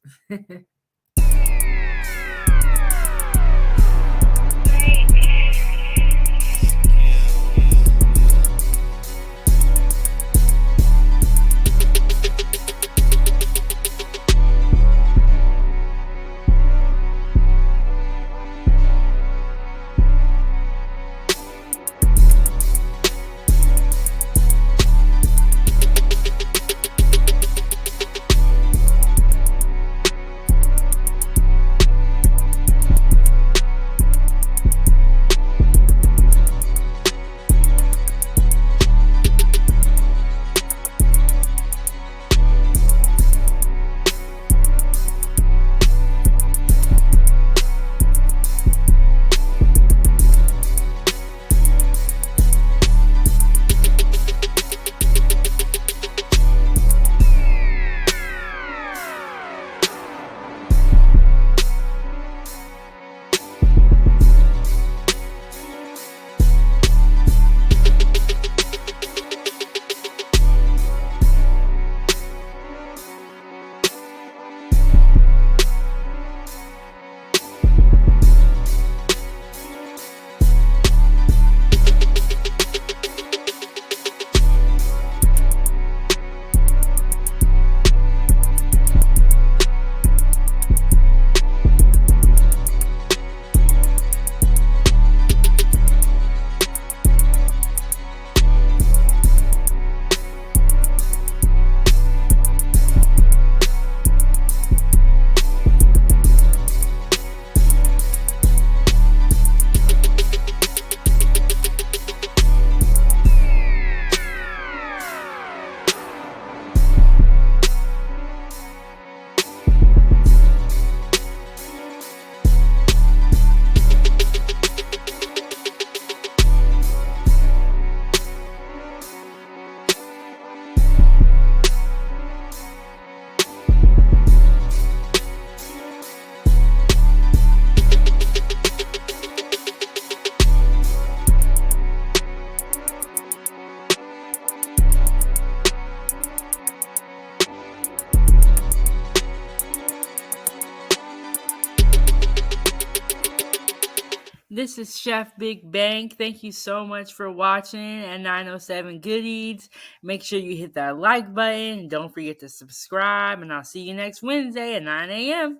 This is Chef Big Bang. Thank you so much for watching at 907 Good Eats. Make sure you hit that like button. Don't forget to subscribe, and I'll see you next Wednesday at 9 a.m.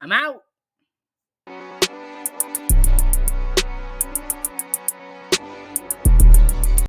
I'm out.